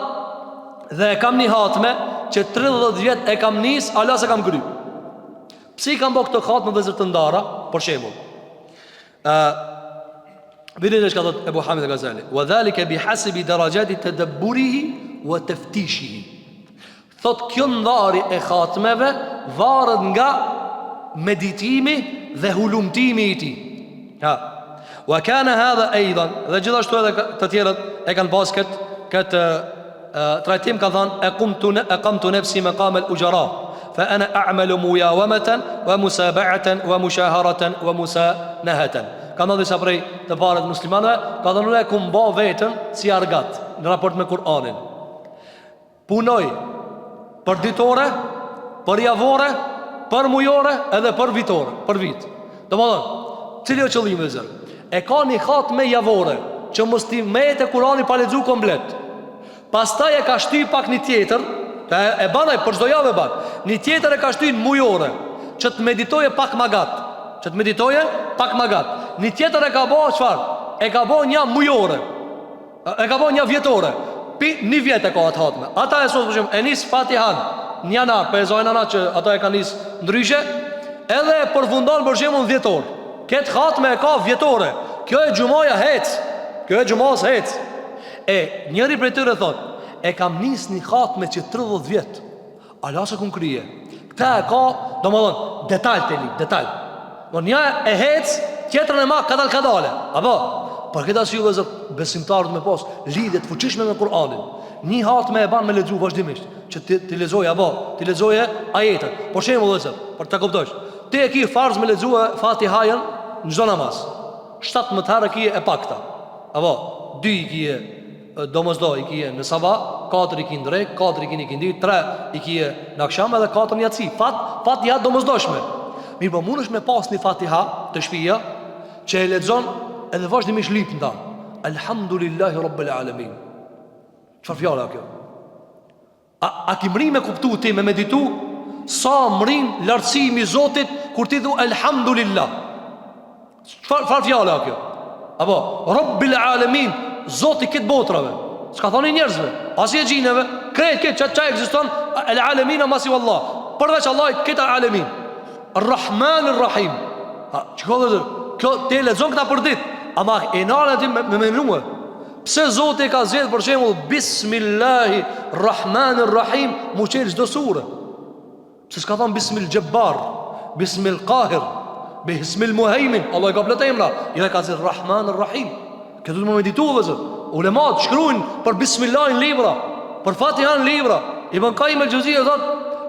dhe e kam një khatme që 30 vjet e kam nis, ala se kam kry. Pse i kam bë këtë khatme dhe zërë të ndara? Për shembull, Bidin e shka thot Ebu Hamid al-Ghazali, wa dhalike bi hasibi darajati tadabburihi wa taftishihi. Thot kjo ndari e khatmeve varet nga meditimi dhe hulumtimi i tij. Ha. Wa kana hadha aidan, dhe gjithashtu edhe të tjerët e kanë pas këtë trajtim, ka thënë aqamtu nafsi maqam al-ujara fa ana a'malu muyawamatan wa musaba'atan wa mushaharatan wa musanahatan. Ka ndodhur disa prej të parët muslimanëve, ka thënë unë kum bë veten si argat në raport me Kur'anin. Punoj për ditore, për javore, për mujore edhe për vitore, për vit. Domethënë, cili është qëllimi i zot? E ka një khatme javore që mos ti mete Kur'anin pa lexuar komplet. Pastaj e ka shty pak një tjetër, e banaj për çdo javë ban. Një tjetër e ka shty në mujore, që të meditoje pak magat. Një tjetër e ka bëu çfarë? E ka bëu një mujore. E ka bëu një vjetore. Një vjet e ka atë hatme. Ata e sot për shembull e nis Fatihan në janar, për zonë ana që ata e kanë nis ndryshe, edhe e përfundon për shembull vjetor. Këtë hatme e ka vjetore. Kjo e xhumaja hec. Kjo e xhumas hec. E njëri prej tyre thot, e kam nis një hatme që 30 vjet. Ala se kum krije. Këta e ka, domethënë, detaj te lip, detaj. Por një e hec, tjetrën e ma kadale. Apo, për këtë arsye vëllezër, besimtarët me pas lidhje të fuqishme me Kur'anin. Një hatme e ban me lexu vazhdimisht, që ti lexoje apo, ti lexoje ajetet. Për shembull vëllezër, për ta kuptosh, ti e ke farz me lexu Fatihajën në çdo namaz. 17 herë ke e pakta. Apo, 2 i ke domosdo i ke në sabah, 4 i ke ndrek, 4 i ke në kindi, 3 i ke në akşam edhe 4 në yatsi. Fat ja domosdoshme. Mirë, po mund është me pas një Fatiha të shpia që e lexon edhe vazhdimisht lip nda. Alhamdulillahi Rabbil Alamin. Çfarë fjala kjo? A ki mri me kuptu ti, me meditu sa mrin lartësimi i Zotit kur ti thu Alhamdulillah? Çfarë fjala kjo? Apo Rabbil Alamin, Zoti këtë botrave. S'ka thoni njerëzve, as i xhineve, këtë çka ekziston el alamin ma si wallah. Përveç Allahit këtë alamin. Ar-Rahman Ar-Rahim. Kjo te lexon këta për ditë, ama e nana ti me menue. Pse Zoti ka zgjedhur për shembull Bismillahi Rahman Ar-Rahim mu çel çdo sure? Pse s'ka thon Bismil Jabbar, Bismil Qahir, Bismil Muhaymin? Allah ka plot emra, jo ka zgjedhur Rahman Ar-Rahim. Kjo do të më medituo vëzë. Ulemat shkruajnë për Bismillah në libra, për Fatiha në libra. Ibn Qayyim al-Juzeyri thotë,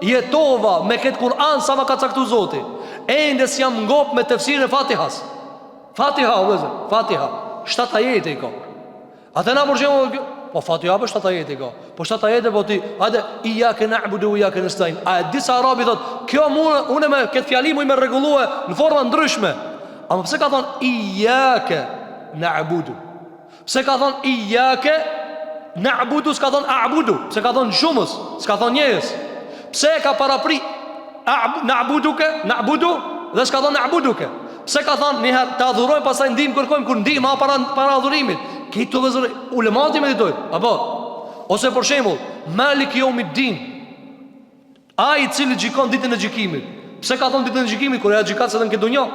jetova me këtë Kur'an sa ma ka caktu Zoti. Ende si jam ngop me tefsirin e Fatihas. Fatiha, vëzë, Fatiha 7 ajete i ka. Atë na përgjëmë, po Fatiha për 7 ajete i ka. Po 7 ajete po ti, hajde, iyyake na'budu wa iyyake nasta'in. A disa arabi thot, kjo unë me këtë fjali mu i me regulue në forma ndryshme. Ama pse ka thonë iyyake na'budu? Pse ka thonë iyyake na'budu, s'ka thonë a'budu? Pse ka thonë shumës, s'ka thonë njëjës? Pse ka parapri na'budu dhe s'ka thonë na'buduke? Pse ka thonë njëherë të adhurojmë pasaj ndim kërkojmë kur ndim ha para adhurimit? Këtë të vëzër ulemati meditojnë. Apo? Ose për shembull Malik Yawmiddin, ai i cili gjikon ditën e gjykimit. Pse ka thonë ditën e gjykimit kur ja gjykat se në këtë dunjë?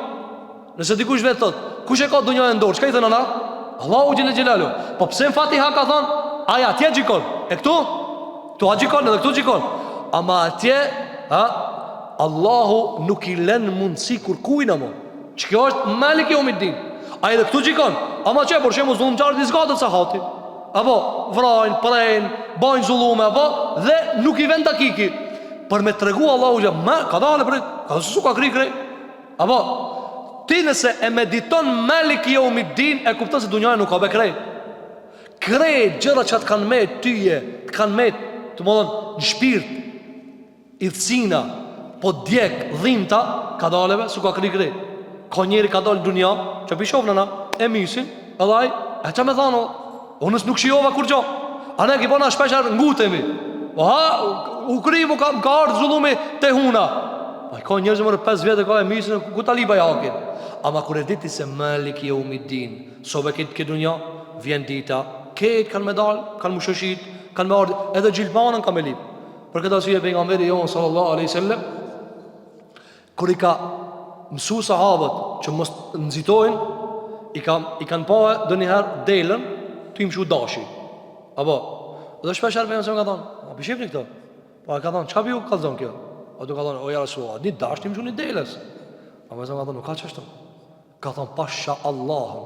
Nëse dikush vetë thot, kush e ka dunjën e dorë? Çka i thon ana? Allahu xhela xhelalu. Po pse në Fatiha ka thonë, ai atje gjikon. E këtu? Tu a gjikon edhe këtu gjikon. Ama atje, Allahu nuk i lën mundësi kërkujnë apo. Ç'kjo është Maliki Yawmiddin. Ai edhe këtu gjikon. Ama çe për shembull zullumtarët i zgatët sa hati. Apo vrojnë, prejnë, bajnë zullume apo dhe nuk i vën dakiki. Për me tregu Allahu xha, ka dalë për, ka su ka kri. Apo ti nëse e mediton Maliki Yawmiddin e kupton se dunjaja nuk ka be krej. Krej gjëra që të kanë me tyje, të kanë me të modon në shpirt, idhësina, po djek, dhimta, ka daleve, su ka kri. Ka njeri ka dalë dunja, që pishov nëna, e misin, edhe aj, e që me thano, unës nuk shiova kur gjo, a ne ki bona shpeshar ngutemi, u krivu ka ardhë zullumi te huna, a ka njerëzë mërë 5 vjetë, ka e misin, ku ta liba jakin, ama kur e diti se Maliki Yawmiddin, sobe këtë dunja, vjen dita, këtë kanë me dalë, kanë më shëshit, kanë me ardhë, edhe gjilpanën ka me lip. Për këtë asyje pejgamberi jon sallallahu alaihi wasallam kur i ka mësu sahabët që mos nxitojnë, i kanë pa ndonjëherë delën të im shu dashi. Apo, dhe shpesh herë pejgamberi ka thonë, "A bishifni këto?" Po ka thonë, "Çka biu ka thonë kjo?" Ato ka thonë, "O ja Rasulullah, ni dash ti më shuni delës." Apo ka thonë, "Nuk ka çështë." Ka thonë, "Pasha Allahun,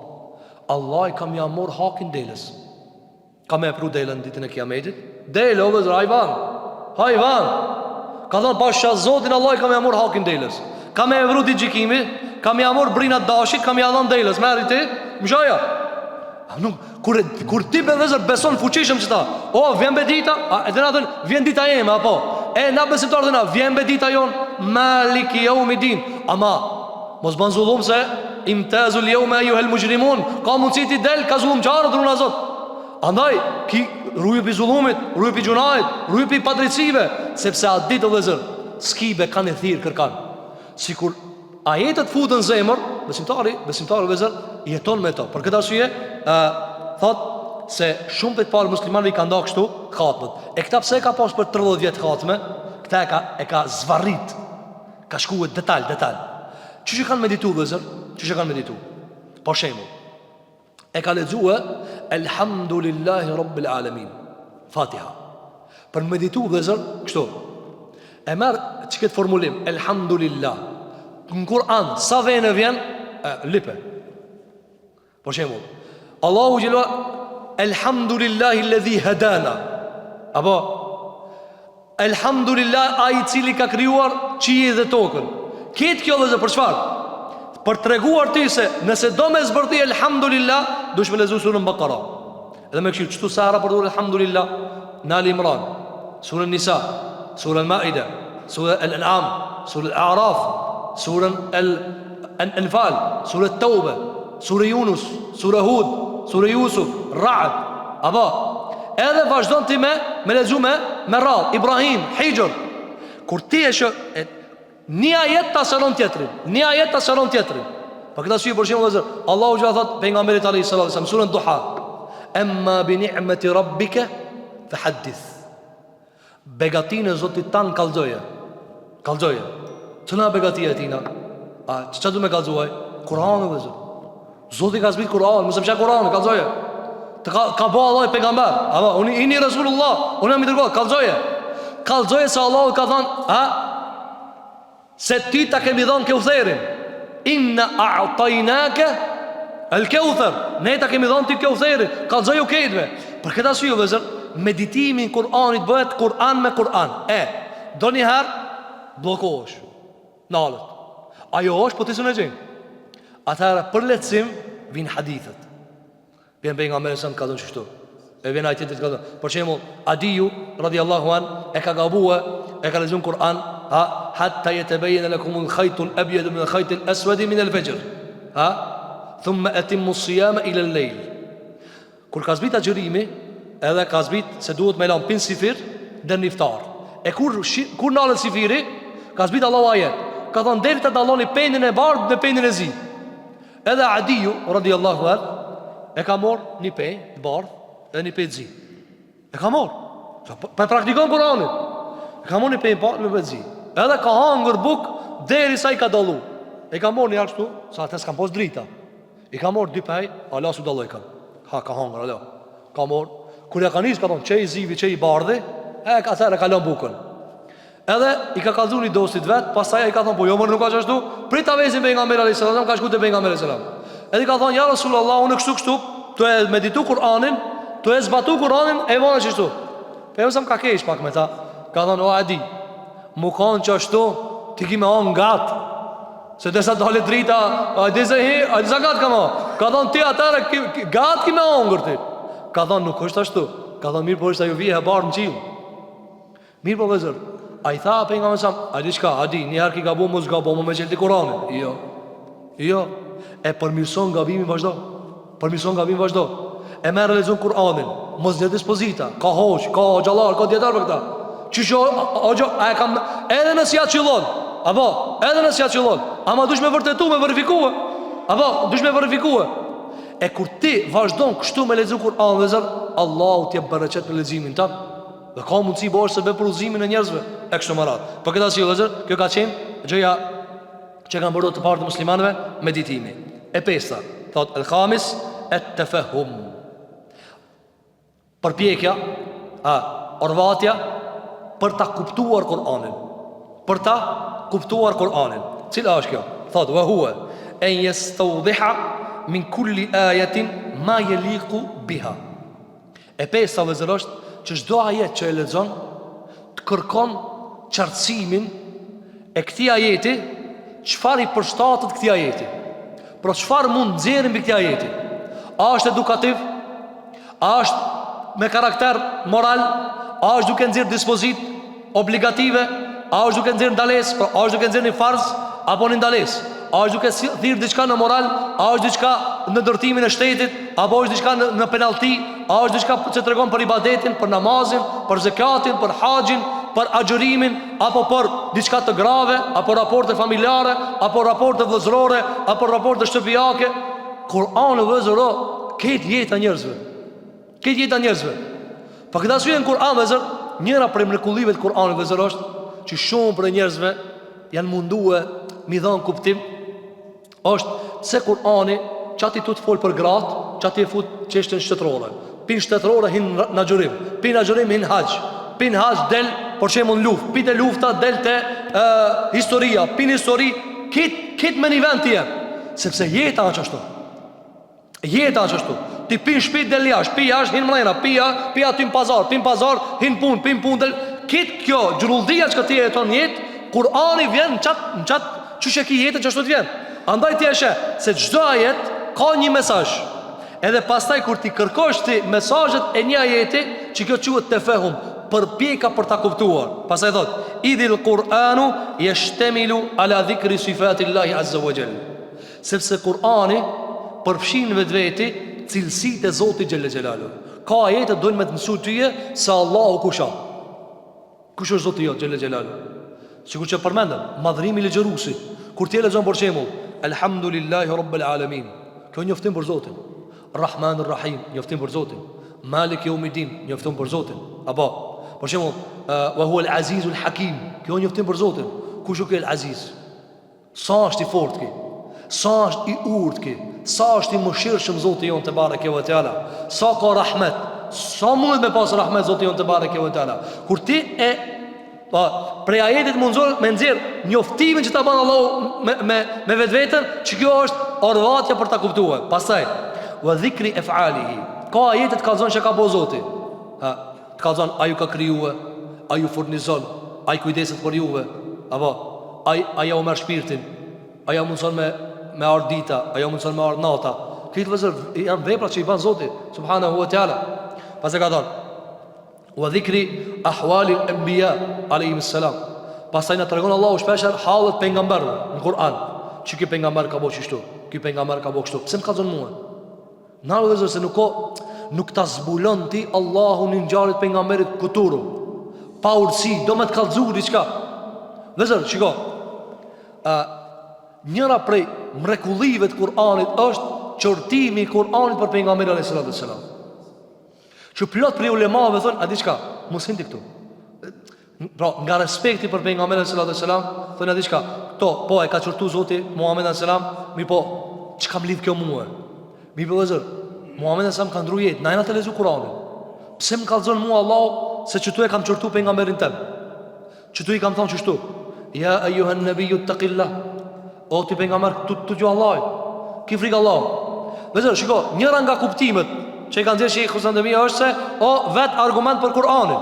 Allah i kam ja mor hakin delës." Ka me pru delën ditën e kiametit. Delë o vëzër, hajvan. Ka thonë pasha Zotin Allah i kam ja mor hakin delës. Ka me evru ditë gjikimi, kam ja mor brinat dashit, kam ja dhon delës. Meri ti, mshaja. Kur ti be vëzër beson fuqishëm që ta, o vjen be dita, e të natën vjen dita jeme, apo e na besimtarë dhe na, vjen be dita jon Maliki Yawmiddin. Ama mos ban zullum se imtazul yawma ayyuhal mujrimun. Ka mundësi ti del, ka zullum qarë druna Zot. Andaj, ki rrujë për zullumit, rrujë për gjunajt, rrujë për padricive, sepse atë ditë o vëzër, skibe kanë e thirë kërkan. Sikur ajetët futën zemër, besimtari vëzër, jeton me to. Për këtë arsye, thot se shumë për të parë muslimanëve i ka nda kështu khatmet. E këta pse ka pas për 30 vjetë khatme, këta e ka zvarrit, ka shkuet detalj. Qështë kanë meditu vëzër? Qështë kanë meditu? Por shembull, e ka lexuar Elhamdulillahi Rabbil Alamin, Fatiha. Për meditu vëzër, kështu e merë që këtë formulim Elhamdulillah në Kur'an, sa vene vjen lipe. Por shembull, Allahu gjelua Elhamdulillahi alladhi hadana, apo Elhamdulillah ai cili ka krijuar qiellin dhe tokën. Këtë kjo vëzër për çfarë? Për të treguar ti se nëse do me zbërthi Elhamdulillah, dush me lezu surën Bakara. Edhe me këshirë, qëtu sara për dhurë Elhamdulillah, në Ali Imran, surën Nisa, surën Maida, surën Al-An'am, surën Al-A'raf, surën Al-Anfal, surën Taube, surën Yunus, surën Hud, surën Yusuf, Ra'd. Apo, edhe vazhdon ti me lezu me radh, Ibrahim, Hijr. Kur ti e shë një ajet të asëron tjetërin, për këta syje përshimë dhe zërë, Allahu që a thot për nga merit a.s. Surën Duha, emma bi ni'meti rabbike fe haddith, begatinë e zotit tanë kalzoje. Cëna begatia e tina? Që du me kalzoj? Kur'anë dhe zërë, zotit ka zbit Kur'anë, mësë pëqa Kur'anë, kalzoje. Ka bo Allah i pegamber, unë i një Rasulullah, unë e mi tërgohet, kalzoje se Allahu ka thonë, se ti ta kemi dhonë Keutherin, inna a'tajnake el Keuther, ne ta kemi dhonë ti Keutherin, kalzoju ketve. Për këta syjo vëzër, meditimin Kur'anit bëhet Kur'an me Kur'an. Do njëherë blokohesh nalët, ajo është po tisën e gjenë. Atëherë për letësim vinë hadithet. Vjen për nga mërësëm ka dhënë qështu, e vjen ajtetit ka dhënë. Për shembull, Adiju radiallahu an e ka gabue, e ka lexuar Kur'an, hatta yatabayyana lakum al-khayt al-abyad min al-khayt al-aswad min al-fajr, thumma atimmu as-siyama ila al-layl. Kur ka zbrit agjërimi, edhe ka zbrit se duhet me lan pin sifir deri në iftar. E kur nalët sifiri, ka zbrit Allahu ajet, ka thonë deri të dalloni penin e bardhë me penin e zi. Edhe Adiju radiallahu an e ka morë një pej të bardhë dhe një pej të zi. E ka morë, pa praktikon Kur'anit. Ka morë një pejgamber me vëzi. Edhe ka hangër buk derisa I ka dallu. E ka morë një ashtu, sa atë s'kan pos drita. I ka morë dy pej, ala su dalloj kan. Ha ka hangër ala. Ka morë. Kur ja ka nis ka thonë çej zivi, çej bardhi, ka thënë ka lën bukën. Edhe I ka kallzuar I dostit vet, pastaj ai ka thonë po jo më nuk ka ashtu. Prit ta vezin pejgamberi alayhis salam, ka shkuar te pejgamberi alayhis salam. Edhe ka thonë ja Rasulullah, unë kështu tu e meditu Kur'anin, tu e zbatu Kur'anin e vona kështu. Pejgamberi ka kesh pak me ta. Ka thonë o Adi, mu kanë që ashtu ti ki me on gat. Se desa dalë drita, a desa gat kamo. Ka thonë ti atëre gat ki me ongër ti. Ka thonë nuk është ashtu. Ka thonë mirë po është ajo vije e barë në qiu. Mirë po vëzër, a I tha pejgamberi sa, a di shka, Adi, njëherë ki gabu mos gabu më me qelti Kur'anin. Jo. E përmirëson gabimin vazhdo. E merë lexon Kur'anin, mos një dispozita, ka hoq, ka xhallar, ka dietar për këta. Qysho, a e kam edhe nësë ja qëllon. Apo, edhe nësë ja qëllon. Ama dush me vërtetu, me verifikue. Apo, dush me verifikue. E kur ti vazhdon kështu me lexu Kur'an vëzër, Allahu t'jep bereqet në leximin tan. Dhe ka mundësi bësh se për udhëzimin e njerëzve e kështu me radhë. Po këtë arsye vëzër, kjo ka qenë gjëja që kanë bërë të parë të muslimanëve meditimi. E pesta, thot el-khamis et-tafahum. Përpjekja, orvatja për ta kuptuar Kur'anin. Cila është kjo? Thot wa huwa an yastawdiha min kulli ayatin ma yaliqu biha. E pesta vëzër është që çdo ajet që e lexon të kërkon qartësimin e këtij ajeti, çfarë I përshtatet këtij ajeti. Pra çfarë mund nxjerrim mbi këtij ajeti? A është edukativ? A është me karakter moral? A është duke nxjerr dispozit obligative? A është duke nxjerr ndalesë? Pra a është duke nxjerr një farz apo një ndalesë? A është duke thirr diçka në moral? A është diçka në ndërtimin e shtetit? Apo është diçka në penallti? A është diçka që tregon për ibadetin, për namazin, për zakatin, për haxhin, për agjërimin, apo për diçka të grave, apo raporte familjare, apo raporte vëllëzorore, apo raporte shtëpiake? Kur'ani vëzëro, këtë jeta njerëzve. Pa këtë arsye në Kur'an vëzër, njëra prej mrekullive të Kur'anit vëzër është që shumë për njerëzve janë munduar mi dhënë kuptim, është se Kur'ani çati tu të fol për gratë, çati e fut çështën shtetërore. Pin shtetërore hin në xhurim, pin në xhurim hin hax. Pin hax del për shembull luftë, pin te lufta del te historia, pin histori, kit me një vend tjetër, sepse jeta është ashtu. Ti pin shtëpi del jashtë, pi jashtë hin mrena, pi aty në pazar, hin punë del. Kit kjo gjrullëdia që ti jeton jetë, Kur'ani vjen në çat çush e ki jetën që ashtu të vjen. Andaj ti e sheh se çdo ajet ka një mesazh. Edhe pastaj kur ti kërkosh ti mesazhet e një ajeti, që kjo quhet tefehum, përpjeka për ta kuptuar. Pastaj thot idhil Qur'anu yashtamilu ala dhikri sifatillahi azza wa jall. Sepse Kur'ani përfshin vetveti cilësitë e Zotit xhelle xhelalu. Ka ajete do me të mësuar tyje se Allahu kush është. Kush është Zoti jot xhelle xhelalu? Sikur që përmendëm madhrimi ligjëruesi, kur ti lexon për shembull Elhamdulillahi Rabbil Alamin, kjo njoftim për Zotin. Rahmanur Rahim, njoftim për Zotin. Malik Yawmiddin, njoftim për Zotin. Apo, për shembull, wa huwa al-Azizul Hakim, kjo njoftim për Zotin. Kush është el-Aziz? Sa është I fortë ky? Sa është I urtë ky? Sa është I mëshirshëm Zoti jon te bareke ve teala? Sa ka rahmet? Sa mund me pas rahmet Zoti jon te bareke ve teala? Kur ti prej ajetit mundësor me nxjerr njoftimin që ta bën Allahu me vetveten, që kjo është orvatja për ta kuptuar. Pastaj wa dhikri ef'alihi, ka ajete të kallzon që ka bo Zoti. Të kallzon ai ju ka krijuar, ai ju furnizon, ai kujdeset për juve, apo ai ja u merr shpirtin, ai ja mundson me ardita, ai ja mundson me ardnata. Këto vëzër janë vepra që I bën Zoti subhanahu wa taala. Pastaj ka thënë wa dhikri ahwali al-anbiya alayhim salam. Pastaj na tregon Allahu shpeshher hallet pejgamberëve në Kur'an. Çi ky pejgamber ka bëu kështu, ky pejgamber ka bëu kështu. Pse më ka thënë mua? Na vëzër se nuk ta zbulon ti Allahu në ngjarjet pejgamberit kuturu. Pa urtësi, do me të kallëzuar diçka. Vëzër, shiko. Njëra prej mrekullive të Kur'anit është qortimi I Kur'anit për pejgamberin alayhis salam. Që plot për ulemave thonë, a diçka, mos hindi këtu. Pra, nga respekti për pejgamberin sallallahu alajhi wasallam, thonë diçka. Po e ka çortu Zoti Muhammed sallallahu alajhi wasallam, mi po çka më lidh kjo mua? Mi po vëzër, Muhammed sallallahu alajhi wasallam ka ndruar jetë, na jena të lexoj Kur'anin. Pse më kallzon mua Allahu se çtu e kam çortu pejgamberin tëm? Çtu i kam thonë çështu? Ya ayyuhan nabiyyu taqillah. O ti pejgamber, tu ju Allah. Ki frikë Allah. Vëzër, shiko, njëra nga kuptimet që i kanë dhënë Sheikh Husandemia është se vet argument për Kur'anin.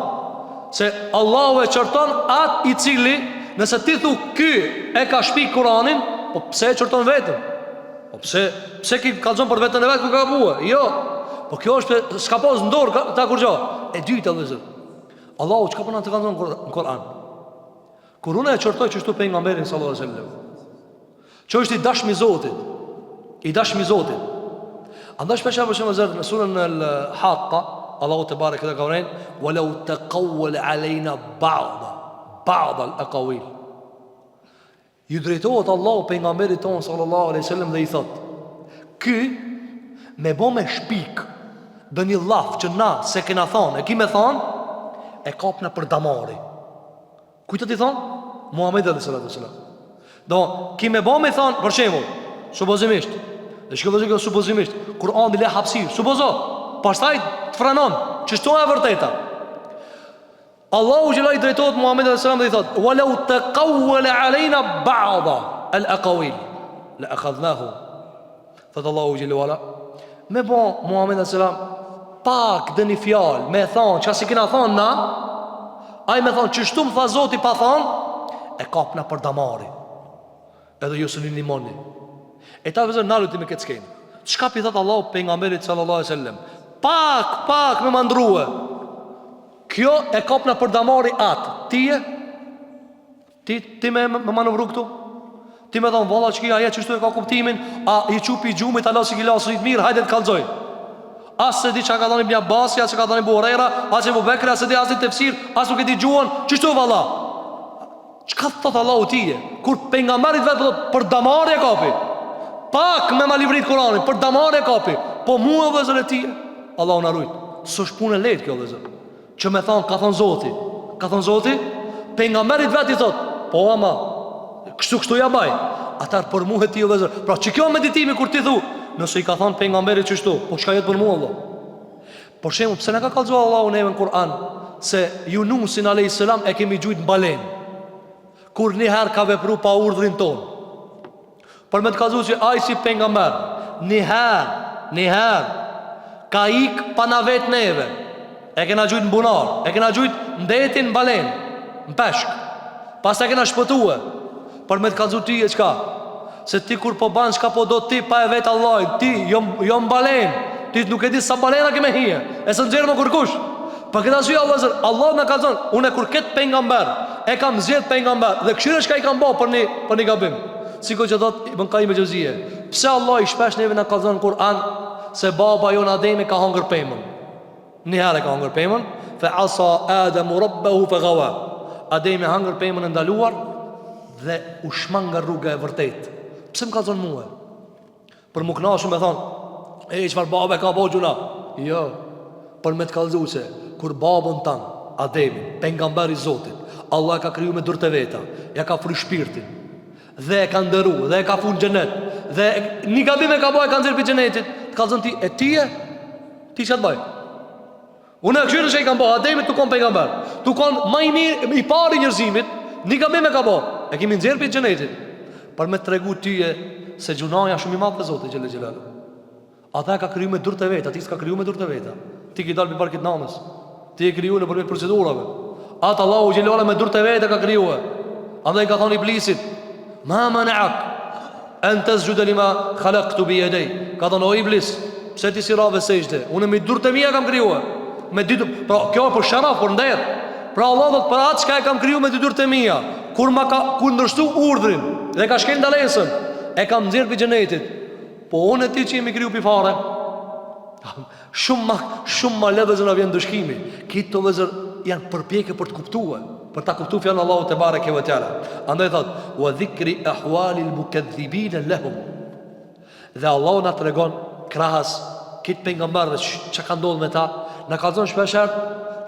Se Allahu e çorton atë i cili, nëse ti thu ky e ka shpik Kur'anin, po pse e çorton vetën? Po pse ki kallzon për veten e vet ku ka gabuar? Jo. Po kjo është s'ka pas ndor ta kurrë. E dyta vëzër. Allahu çka po na të ka thënë në Kur'an? Kur unë e çortoj çështu pejgamberin sallallahu alaihi wasallam, që është i dashmi Zotit, i dashmi Zotit. Andaj shpesh apo shumë zot në surën Al-Haqqa, Allahu te bareke te qawlen, "Walau taqawwal alaina ba'd al-aqawil." Ju drejtohet Allahu pejgamberit ton sallallahu alaihi wasallam dhe i thot: "Ky me bë me shpik do një llaf që na se kena thonë, e kimë thonë, e kapna për damari." Kujt të thon? Muhamedi sallallahu alaihi wasallam. Do, ki me bë me thon, për shembull, supozimisht. Dhe shikoj që supozimisht, Kur'ani le hapësirë, supozo. Pastaj të franon, ç'është e vërteta. Allahu xhelai drejtohet Muhamedi sallallahu alaihi wasallam dhe i thot: "Walau taqawwala alaina ba'd al-aqawil la akhadnahu." Thot Allahu xhelai wala, me bë Muhamedi sallallahu alaihi wasallam pak dëni fjalë, me thon, çka si kena thon na, ai me thon ç'shtu më tha Zoti pa thon, e kapna për damari. Edhe ju së një limoni. E ta vëzër nalu ti me këtë skenë. Çka pi thot Allahu pejgamberit sallallahu alaihi wasallam? Pak me mandrua. Kjo e kapna për damari atë. Ti me manovru këtu. Ti me thonë valla çka ajo çështu e ka kuptimin, a i çupi gjumit Allah si gilasit mirë, hajde të kallzoj. As se di çka ka thënë Ibn Abbas, as se ka thënë Abu Huraira, as Abu Bekr, as se di as tefsir, as nuk e di gjuhën, çështu valla. Çka thot Allahu tije? Kur pejgamberit vetë thot për damari e kapi. Pak me malivrit Kur'anin, për damari e kapi. Po mua vëzër e tije, Allahu na rujt. S'është punë lehtë kjo vëzër. Që me thon, ka thon Zoti. Ka thon Zoti, pejgamberit vetë i thot, po ama, kështu ja baj. Atar për mua e tije vëzër. Pra që kjo meditimi kur ti thu, nëse i ka thon pejgamberit çështu, po çka jet për mua Allah? Por shembull, pse na ka kallzuar Allahu neve në Kur'an se Yunusin alayhis salam e kemi gjujt në balen. Kur njëherë ka vepru pa urdhrin ton, për me të kazu që aj si pejgamber njëherë ka ik pa na vet neve, e kena gjujt në bunar, e kena gjujt në detin në balen, në peshk, pas e kena shpëtue, për me të kazu ti e qka, se ti kur po ban qka po do ti pa e vetë Allah, ti jo në balen, ti nuk e di sa balena keme hije, e së në gjerë më kërkush. Për këtë arsye Allah në ka zonë, unë e kur këtë pejgamber e kam zgjedh pejgamber dhe këshire shka i kam bo për një gabim. Sikur që thot Ibn Qayyim el-Jawziyja, pse Allah i shpesh neve në ka zonë në Kur'an se baba jon Ademi ka hangër pemën. Njëherë ka hangër pemën, fa asa Adamu rabbahu fa gawa. Ademi hangër pemën e ndaluar dhe u shman nga rruga e vërtet. Pse më ka zonë mua? Për më knashu me thonë, çfarë baba ka bo gjuna? Jo, për me të kallëzu se kur babën tanë, Ademi, pejgamberi i Zotit, Allah ka kriju me dur të veta, ja ka fry shpirtin, dhe e ka ndëru, dhe e ka fun xhenet, dhe një gabim e ka bëj, ka nxjerr pi xhenetit, të kallëzon ti, e ti çfarë bëj? Unë e këshirë që i kam bëj, Ademi tu kon pejgamber, tu kon më i mirë, i pari njerëzimit, një gabim e ka bëj, e kemi nxjerr pi xhenetit, për me tregu tyje se gjunaja shumë i madh te Zoti xhelel xhelal. Ata ka kriju me dur të veta, ti s'ka kriju me dur të veta. Ti ki dalë për parkit namës, ti e kriju në përmet procedurave. Atë Allahu xhelala me dur të veta ka kriju. Andaj ka thonë Iblisit, ma mana'ak an tasjuda lima khalaqtu bi yaday. Ka thonë o Iblis, pse ti si rave sejdë? Unë me dur të mia kam kriju. Me ditë, pra kjo për sharaf, për nder. Pra Allah do të për atë çka e kam kriju me dur të mia. Kur ma ka kundërshtu urdhrin dhe ka shkel ndalesën, e kam nxjerr pi xhenetit. Po unë e ti që jemi kriju pi fare. Shumë ma ledhëzë në vjen dëshkimi. Kitë të vëzër janë përpjekje për të kuptuar, për ta kuptuar fjalën Allahu te bareke ve teala. Andaj thot: "Wa dhikri ahwali al-mukaththibin lahum." Dhe Allahu na tregon krahas këtë pejgamberëve çka ka ndodhur me ta, na ka thënë shpesh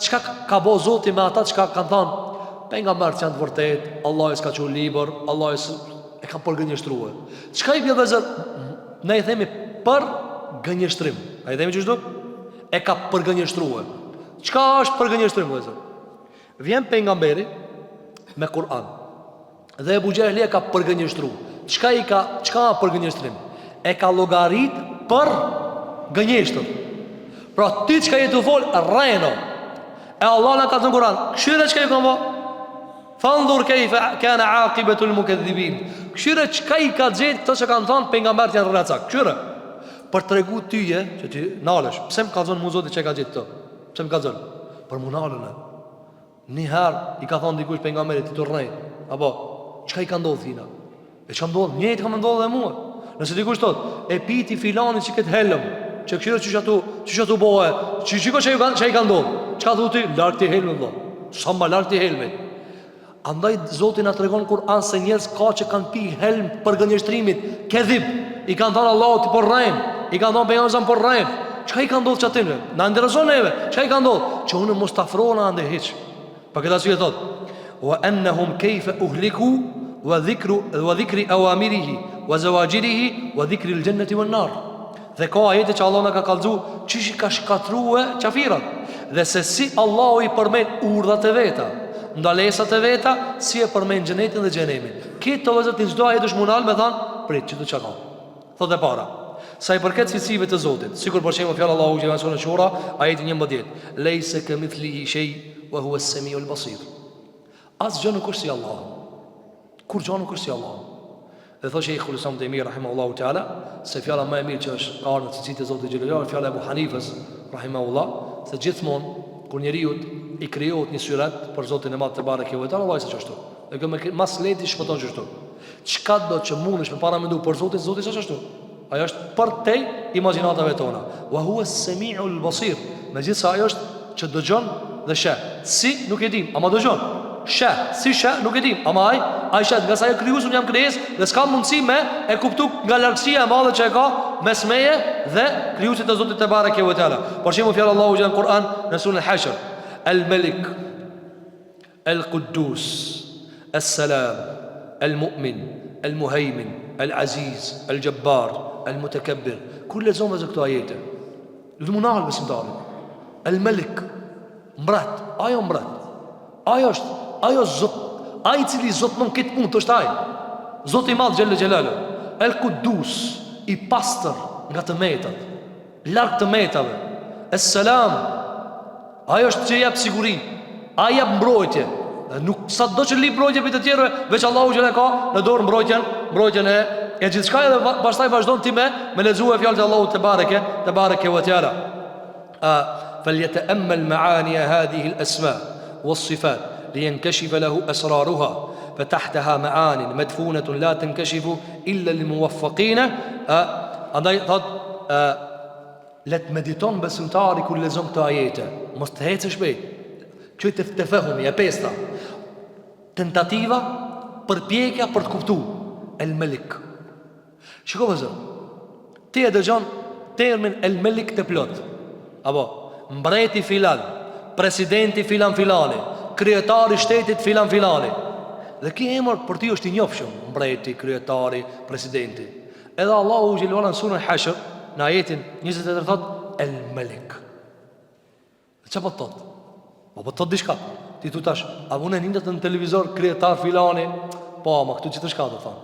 çka ka bëu Zoti me ata çka kanë thënë Pejgamberët janë të vërtet, Allah s'ka thënë libër, Allah e ka përgënjeshtruar. Çka i bie vëzër? Ne i themi për gënjeshtrim. A i themi çështu? E ka përgënjeshtruar. Çka është përgënjeshtrim vëzër? Vjen pejgamberi me Kur'an dhe Ebu Gjehli e ka përgënjeshtruar. Çka përgënjeshtrim? E ka llogarit për gënjeshtër. Pra ti çka je të fol rreno. E Allah na ka thënë Kur'an, këshire çka i ka bë? Fandhur kayfa kana aqibatu al-mukaththibin. Këshire çka i ka gjetë këto që kanë thënë pejgamberët janë rracak. Këshire për tregu tyje që ti nalesh. Pse më ka thënë mu Zoti çka ka gjetë këto? Pse më ka thënë? Për mu nalën. Një herë i ka thënë dikush pejgamberit ti të rrej. Apo çka i ka ndodhur thina? E çka ndodh? Njëjtë ka më ndodhur edhe mua. Nëse dikush thot, e piti filani që këtë helm, që këshire që tu bohe, që shiko që i ka ndodhur. Çka thu ti? Larg ti helmet vëlla. Sa më larg ti helmet. Andaj Zoti na tregon Kur'an se njerëz ka që kanë pi helm për gënjeshtrimit, kedhib. I kanë thënë Allahu ti po rrejn, i kanë thënë pejgamberi po rrejn. Çka i ka ndodhur çatin? Na intereson neve. Çka i ka ndodhur? Që unë mos ta afrona ande hiç. Pa këtë arsye thot, wa annahum kayfa uhliku wa dhikri awamirihi wa zawajirihi wa dhikri al-jannati wan-nar. Dhe ka ajete që Allah na ka kallëzu çish i ka shkatrua qafirat. Dhe se si Allahu i përmend urdhat e veta, ndalesat e veta, si e përmend xhenetin dhe xhenemin. Këto vëzët në çdo ajet është munal me thënë prit që të çaka. Thotë e para, sa i përket cilësive të Zotit, sikur për shembull fjalë Allahu xhallahu subhanahu shura, ajeti 11, leysa kamithlihi shay wa huwa as-sami'ul basir. Asgjë nuk është si Allahu. Kur gjë nuk është si Allahu. Dhe thotë Sheikhul Islam Taymiyah rahimahullahu taala, se fjala më e mirë që është ka ardhur cilësitë e Zotit xhallahu, fjala e Abu Hanifës rahimahullah, se gjithmonë kur njeriu i krijohet një syret për Zotin e Madh te bareke ve teala, Allahu s'është ashtu. Dhe kjo mas leti shpëton ashtu. Çka do të mundesh me para mendu për Zotin, Zoti s'është ashtu. Ajo është për te imagjinatave tona. Wa huwa as-sami'ul basir. Megjithëse ajo është që dëgjon dhe sheh. Si nuk e dim, ama dëgjon. Sheh, si sheh nuk e dim, ama ai sheh, nga sa e krijues unë jam krijesë dhe s'ka mundësi me e kuptu nga largësia e madhe që e ka mes meje dhe krijuesit e Zotit te bareke ve teala. Por shembull fjalë Allahu në Kur'an në surën Al-Hashr, Al-Malik, Al-Quddus, As-Salam, Al-Mu'min, Al-Muhaymin, Al-Aziz, Al-Jabbar, Al-Mutakabbir. Kur lexon me këto ajete, do të munal besimtarin. Al-Malik, mbret, ajo mbret. Ajo Zot, ai i cili zotnon këtë punë është ai. Zoti i Madh xhel xhelalu. El-Quddus, i pastër nga tëmetat, larg tëmetave. Es-Salam, ai është që jep siguri, ai jep mbrojtje. Nuk sado që li mbrojtje për të tjerëve, veç Allahu xhel ka në dorë mbrojtjen e gjithçka dhe pastaj vazhdon ti me lexuar fjalët e Allahut te bareke ve teala. فليتأمل معاني هذه الأسماء والصفات لينكشف له أسرارها فتحتها معان مدفونة لا تنكشف إلا للموفقين. Andaj thot let mediton besimtari kur lexon këto ajete, mos të hecësh shpejt. Kjo të tefehumi e pesta, tentativa, përpjekja për të kuptuar El-Malik. Shiko vëzër, ti e dëgjon termin El-Malik të plot, apo mbreti filan, presidenti filan filani, krijetari shtetit filan filani. Dhe ki emër për ti është i njofshëm, mbreti, krijetari, presidenti. Edhe Allahu xhelal në surën Al-Hashr, në ajetin 23 thot El-Malik. Çfarë po thot? Po thot diçka. Ti thu tash, a unë nindet në televizor krijetar filani? Po, ma këtu çfarë ka do thon?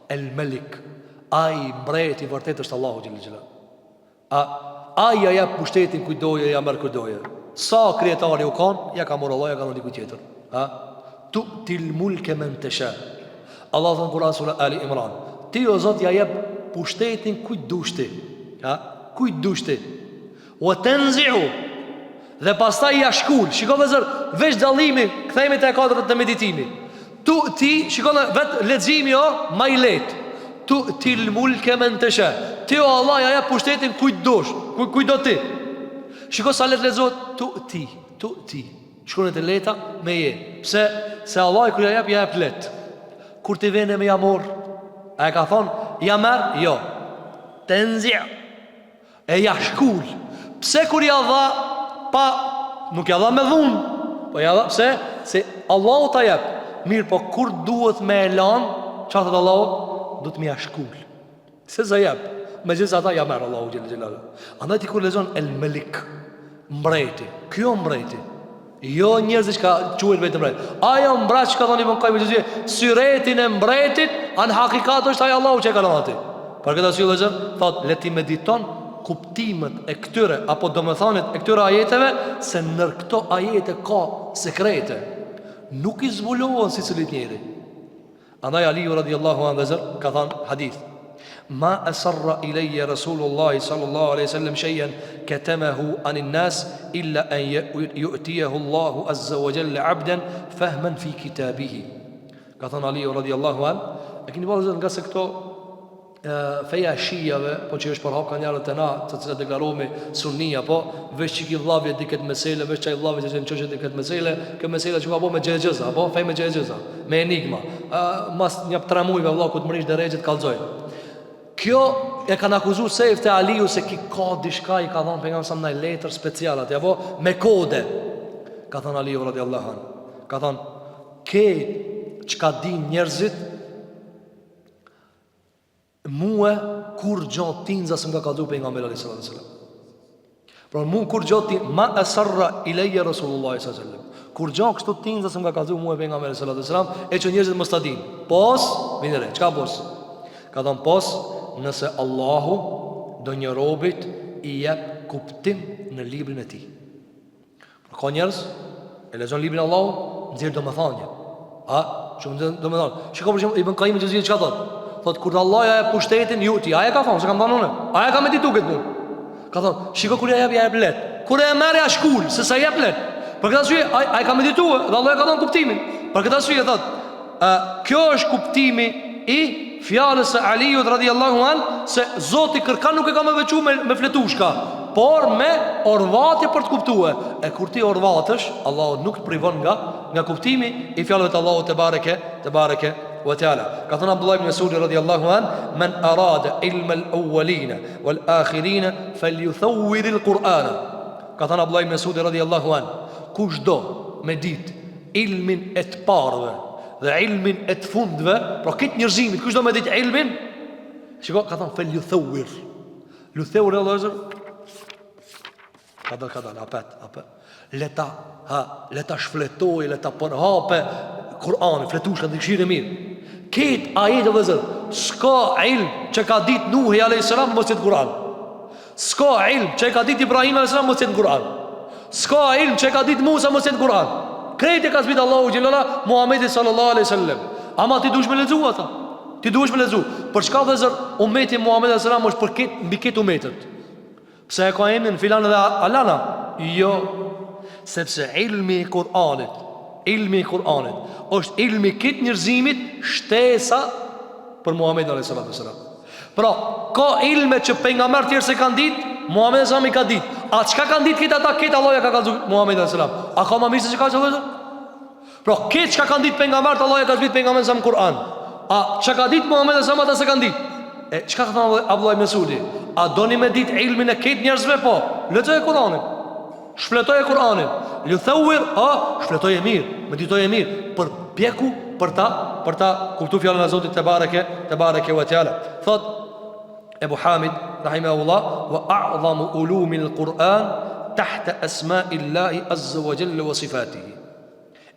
El-Malik. Ai mbreti vërtet është Allahu xhelal. Ai ja jep pushtetin kujt doje, ja merr kujt doje. Sa krijetari u kanë, ja ka marrë Allah, ja ka dhënë dikujt tjetër. Tu'til mulke men tasha. Allah thon Kur'an sura Ali Imran. Ti o Zot ja jep pushtetin kujt dush ti. Kujt dush ti. Wa tanzi'u. Dhe pastaj ja shkul. Shikoj vëzër, veç dallimi, kthehemi te katërt të meditimi. Ti shikon vet leximi më i lehtë. Tu'til mulke men tasha. Ti o Allah ja jep pushtetin kujt dush, kujt do ti. Shiko sa let lexohet tu'ti. Shkruan të leta me je. Pse? Se Allah kur ja jep let. Kur ti vjen me jamor, a e ka thon ja merr? Jo. Tanzi'. E ja shkul. Pse kur ja dha pa nuk ja dha me dhun, po ja dha pse? se Allahu ta jep. Mirë, po kur duhet me elan, çfarë thot Allahu? Do të më shkull. Se za jep. Megjithëse ata ja merr Allahu xhelal. Andaj ti kur lexon El Malik, mbreti. Kjo mbreti. Jo njerëz që ka quajtur vetëm mbret. Ajo mbret që ka thënë Ibn Qayyim el-Juzeyri, syretin e mbretit, an hakikat është ai Allahu që ka dhënë atë. Për këtë arsye lexon, thot le ti mediton kuptimet e këtyre apo domethënit e këtyre ajeteve, se në këto ajete ka sekrete. Nuk i zbulohen si cilit njeri. Andaj Aliu radiallahu anhu ka thënë hadith: Ma asarra ilayya Rasulullah sallallahu alaihi wasallam shay'an katamahu anin nas illa an yu'tiyahu Allahu azza wa jalla 'abdan fahman fi kitabihi. Ka thënë Aliu radiallahu anhu, e keni vëllezër nga se këto feja shijave, po që është për hap ka njerët e na, të cilat deklarohemi sunnia, po veç që ki vllavje diket mesele, veç që i vllavje që në qëshet diket mesele, kë mesele që ka po me gjegjëza, po fej me gjegjëza, me enigma, mas një 3 mujve vllavë ku të mërish dhe rejgjit kalzoj. Kjo e kanë akuzu sejf të Aliu se ki ka dishka, i ka thonë për nga mësam nëj letër specialat, ja po me kode. Ka thonë Aliu radiallahu anhu, ka thonë, ke që ka din njerëzit, muë kur gjatë tinza së nga ka dhu për nga mërë a.s. Pra mu kur gjatë tinza, ma asarra ileje Rasulullah a.s. Kur gjatë kështu tinza së nga ka dhu muë për nga mërë a.s. E që njerëzit më stadin. Pos, vinere, qka pos? Ka thonë pos, nëse Allahu do një robit i jep kuptim në librin e ti. Pra ka njerëz, e lezon librin Allahu, nëzirë do më thanje. Shumë do më thanje. Shiko për shumë, Ibn Qayyim el-Juzeyri qka thotë? Thot kur Allah ja e pushtetin juti, aja ka thonë, se kam thonë une, aja ka me ditu këtë punë. Ka thonë, shiko kur ja jep let, kur ja merë ja shkull, se sa jep let. Për këtë arsye, aja ka me ditu, dhe Allah ja ka thonë kuptimin. Për këtë arsye, thot, kjo është kuptimi i fjalës e Aliut radhiyallahu an, se Zoti kërkan nuk e ka me veçu me fletushka, por me orvatje për të kuptue. E kur ti orvatësh, Allah nuk të privon nga kuptimi i fjalëve të Allahut te bareke وتعالى. Ka thënë Abdullah ibn Mas'ud radhiyallahu an, man arada ilma al-awwalin wal-akhirin falyuthawwir al-Qur'ana. Ka thënë Abdullah ibn Mas'ud radhiyallahu an, kush do me dit ilmin e të parëve dhe ilmin e të fundve, pra këtë njerëzimit, kush do me dit ilmin, shiko, ka thënë falyuthawwir. Luthawwir Allahu kadal apet. Leta shfletoj, leta përhape Kur'ani, fletushka dhe këshirë e mirë. Ketë ajetë dhe zërë, s'ka ilm që ka dit Nuhi a.s. mos jetë Kur'an. S'ka ilm që ka dit Ibrahim a.s. mos jetë Kur'an. S'ka ilm që ka dit Musa mos jetë Kur'an. Krejtë e ka zbitë Allahu Gjellala Muhammedi sallallahu a.s. Ama ti dush me lezu ata. Ti dush me lezu. Për shka dhe zërë, umeti Muhammed a.s. është për ketë, mbi ketë umetet. Pse e ka emnin filan dhe alana? Jo, sepse ilmi i Kur'anit është ilmi këtë njërzimit shtesa për Muhammed a.s. Pra, ka ilme që pejgamber tjerë se kanë dit, Muhammed a.s. i ka dit. A qka kanë dit këtë ata, këtë Allah ja ka kalzu Muhammed a.s. A ka ma mirë se që ka që vëzër? Pra, këtë qka kanë dit pejgamber, Allah ja ka zbit pejgamber në Kur'an. A që ka dit Muhammed a.s. ata se kanë dit? E qka ka thënë Abdullah ibn Mas'udi? A doni me dit ilmin e këtë njerëzve? Po, lexoj e Kur'anit, shfletoj e Kur'anit, luthawir, shfletoj e mirë, meditoj e mirë, për pjeku, për ta kuptu fjallën e Zotit te bareke wa ta'ala. Thot Ebu Hamid rahimahullah, wa a'zamu ulumi al-Qur'an tahta asma'i Allahi azza wa jalla wa sifatihi,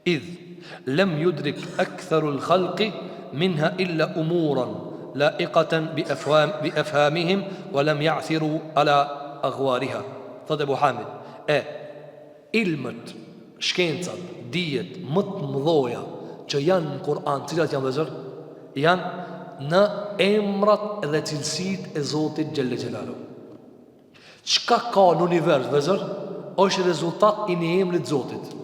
idh lam yudrik aktharu al-khalqi minha illa umuran laiqatan bi afhamihim wa lam ya'thiru ala aghwariha. Thot Ebu Hamid, ilmët, shkencat, dijet, më të mëdhoja që janë në Kur'an, cilat janë dhe zërë, janë në emrat dhe cilësit e Zotit Gjelle Gjelalu. Qka ka në univers dhe zërë, është rezultat i një emrit Zotit.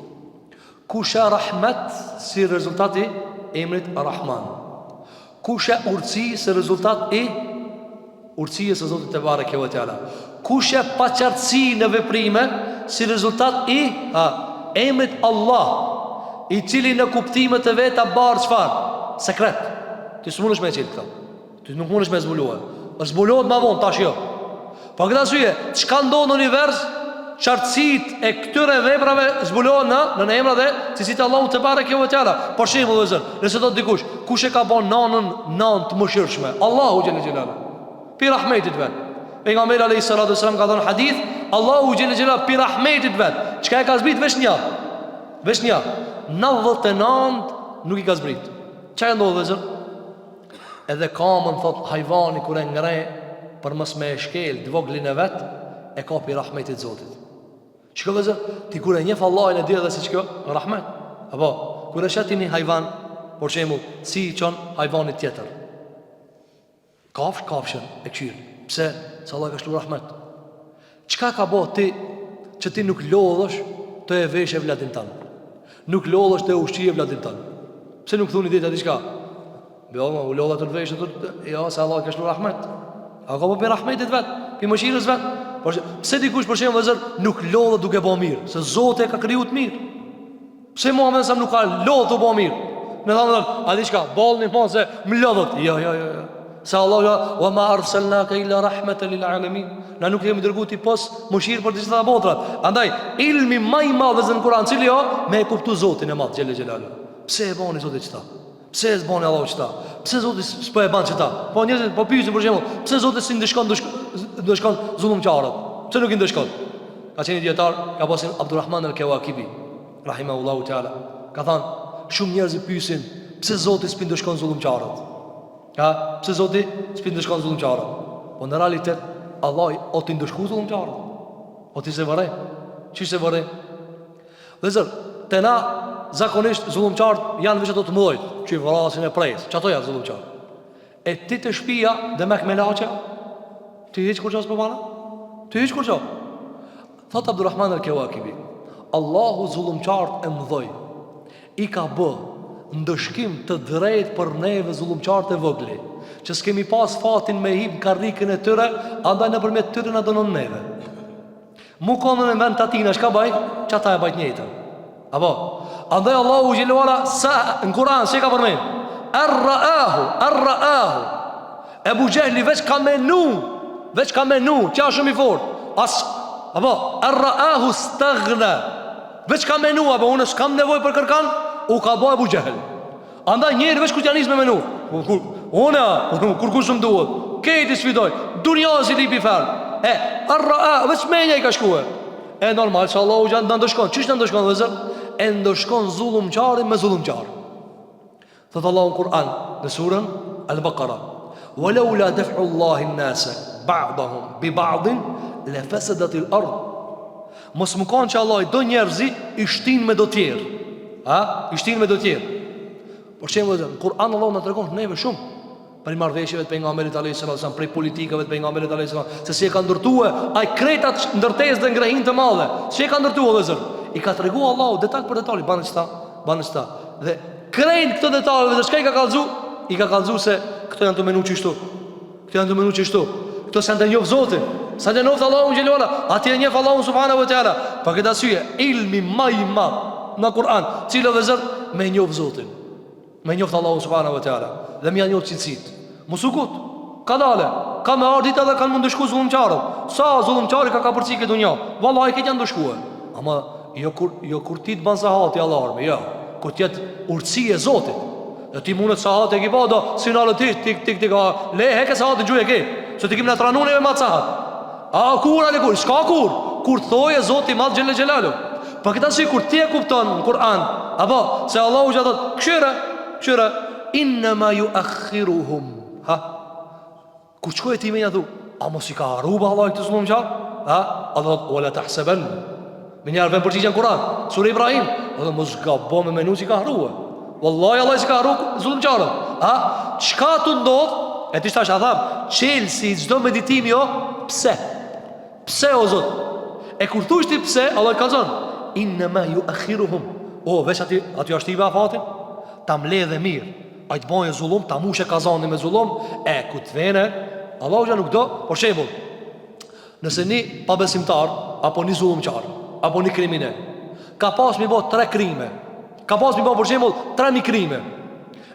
Kusha rahmet si rezultat i emrit Rahman. Kusha urëci si rezultat i urëcijës e Zotit te bareke ve teala. Kusha paqartësi në veprime si rezultat i emrit Allah, i cili në kuptimet e veta barë qëfar? Sekret. Ti së mundesh me qilë këta, ti nuk mundesh me zbuluar. Zbulohet ma vonë, tash jo. Pa këta syje, qka ndonë në univers? qartësit e këtyre veprave zbulohen në emra dhe cilësitë e Allahut te bareke ve teala. Për shembull, vëllezër, nëse do të dikush, kush e ka bën nanën të mëshirshme? Allahu xhel xelalu. Pi rahmetit vet. Pejgamberi alayhis salatu wasalam ka thënë hadith, Allahu xhel xelalu pi rahmetit vet. Çka e ka zbrit vesh një? Vesh një. 99 nuk i ka zbrit. Çfarë ndodh, vëllezër? Edhe kamën thot hajvani kur e ngre për mos me shkel dvoglin e vet, e ka pi rahmetit Zotit. Çka vëllezër, ti kur e njeh Allahin e di edhe se çka rahmet. Apo kur e shati një hajvan, për shembull, si i çon hajvanit tjetër. Kafshën e këshir. Pse? Se Allah ka shlu rahmet. Çka ka bo ti që ti nuk lodhësh të e vesh e vladin tanë? Nuk lodhësh të e ushqie vladin tanë? Pse nuk thuni ditë ati qka? U lodhë të vesh ja, se Allah ka shlu rahmet. A ka po për rahmetit vetë, për mëshirës vetë. Pse dikush për shemë vëzër nuk lodhë duke bo mirë? Se Zote ka kriju të mirë. Pse Muhammed sa nuk ka lodhë të bo mirë? Me thamë dhe, ati qka, balë një ponë se më lodhët. Ja. Se Allah wa ma arsalnaka illa rahmatan lil alamin. Na nuk jemi dërguar ti pos mëshirë për të gjitha botrat. Andaj ilmi më i madh në Kur'an, cili me e kuptu Zotin e madh xhel xelalu. Pse e bani Zoti çta? Pse e bani Allahu çta? Pse Zoti s'po e ban çta? Po njerëzit po pyesin për shembull, pse Zoti si ndeshkon zullumçarët? Pse nuk i ndeshkon? Ka qenë dietar, ka pasin Abdulrahman al-Kawakibi, rahimahullahu taala. Ka thënë, shumë njerëz pyesin, pse Zoti s'pi ndeshkon zullumçarët? Pse Zoti s'pi ndeshkon zullumçarët? Po në realitet Allah o t'i ndëshku zullumçarët. O t'i se vërej. Qish se vërej? Dhe zër, të na zakonisht zullumçarët janë vishë të mëdojt, që i vrasin e prejs, që ato janë zullumçarët. E ti të shpia dhe me këmelache, ti hiq kur qas për bana? Ti hiq kur qas? Thot Abdulrahman al-Kawakibi, Allahu zullumçarët e mëdoj i ka bë ndëshkim të drejt për neve zullumçarët e vogli, që s'kemi pas fatin me hip karrikën e tyre, andaj në përmet tyre në dënon neve. Mu konën e vend të atina, shka baj? Që ata e bajt njëtën. Apo? Andaj Allahu gjelluara sa në Kur'an, që ka përmen? Arraahu Ebu Gjehli veç ka menu, që a shumë i fort. Apo? Arraahu staghna, veç ka menu, apo unë s'kam nevoj për kërkan, u ka bo Ebu Gjehli. Andaj njerë veç kur t'ja nis me menu. Kur shumë duhet kejti sfidoj dunja si lipi ferë veç menja i ka shkue. Normal që Allah u gjanë në ndëshkon. Qështë në ndëshkon dhe zër? E ndëshkon zullumçarin me zullumçar. Thëtë Allah në Kur'an në surën Al-Baqara, walau la daf'u Allahi n-nase ba'dahum bi ba'din le fesedat il ardh. Mos më kanë që Allah i do njerëzi i shtin me do tjerë. I shtin me do tjerë. Por shemë dhe në Kur'an Allah në të regon të neve shumë për i marveshjeve të pejgamberit alayhis salam, për i politikave të pejgamberit alayhis salam, se si e ka ndërtue ai kretat ndërtes dhe ngrehin të madhe. Si e ka ndërtue dhe zër? I ka të regu Allah detalj për detalj, banë qëta. Dhe krejnë këtë detaljeve dhe shka i ka kalzu? I ka kalzu se këto janë të menu qështu, këto se janë të njofë Zotin, sa të njofë Allahun gjelluara, ati e njefë Allahun subhanahu wa ta'ala. Për këtë asyje, ilmi ma i ma në Kur'an, cilë dhe zër me njofë Zotin, me njoftë Allahu subhanahu wa ta'ala, dhe mi janë njoftë cilësit. Musukut, ka dale, ka me ardit edhe kanë më ndëshku zullumçarët. Sa zullumçari ka përci këtë dunja, vallahi këtë janë ndëshkuë. Ama jo kur ti të banë sahati alarme, jo, kur tjetë urëci e Zotit. Dhe ti mundet sahati e ki pa, do sinalë tik, le, heke sahati gjuj e ki, se ti kim në tranun e me matë sahat. Kur, ale kur, s'ka kur thoi e Zotit madhë gjellë gjellalu. Për këta si kur ti e kupton në Kur'an, apo, se Allahu që atot, këshyre, innama ju akhiruhum. Kur qkoj e ti menja thu, a mos i ka arruba Allah i këtë zullum qarë? A dhe thot, ola të ahseben. Me njerë vend përqishen Kur'an, Surë Ibrahim, a dhe mos ka bo me menu që i ka arruba. Wallahi Allah i si ka arru zullum qarë. Qka të ndodh, e ti shtash a tham, qelsi i gjdo meditimi jo, pse o Zot? E kur thushti pse, Allah i ka zonë, innama ju akhiruhum. Veç ati ashtë i be afatin, ta mle dhe mirë, a i të bojnë zullum, ta mushe kazani me zullum, ku të vene, Allah u gja nuk do. Por shembull, nëse një pabesimtar, apo një zullumqar, apo një krimine, ka pas mi bo 3 krime, ka pas mi bo për shembull 3.000 krime,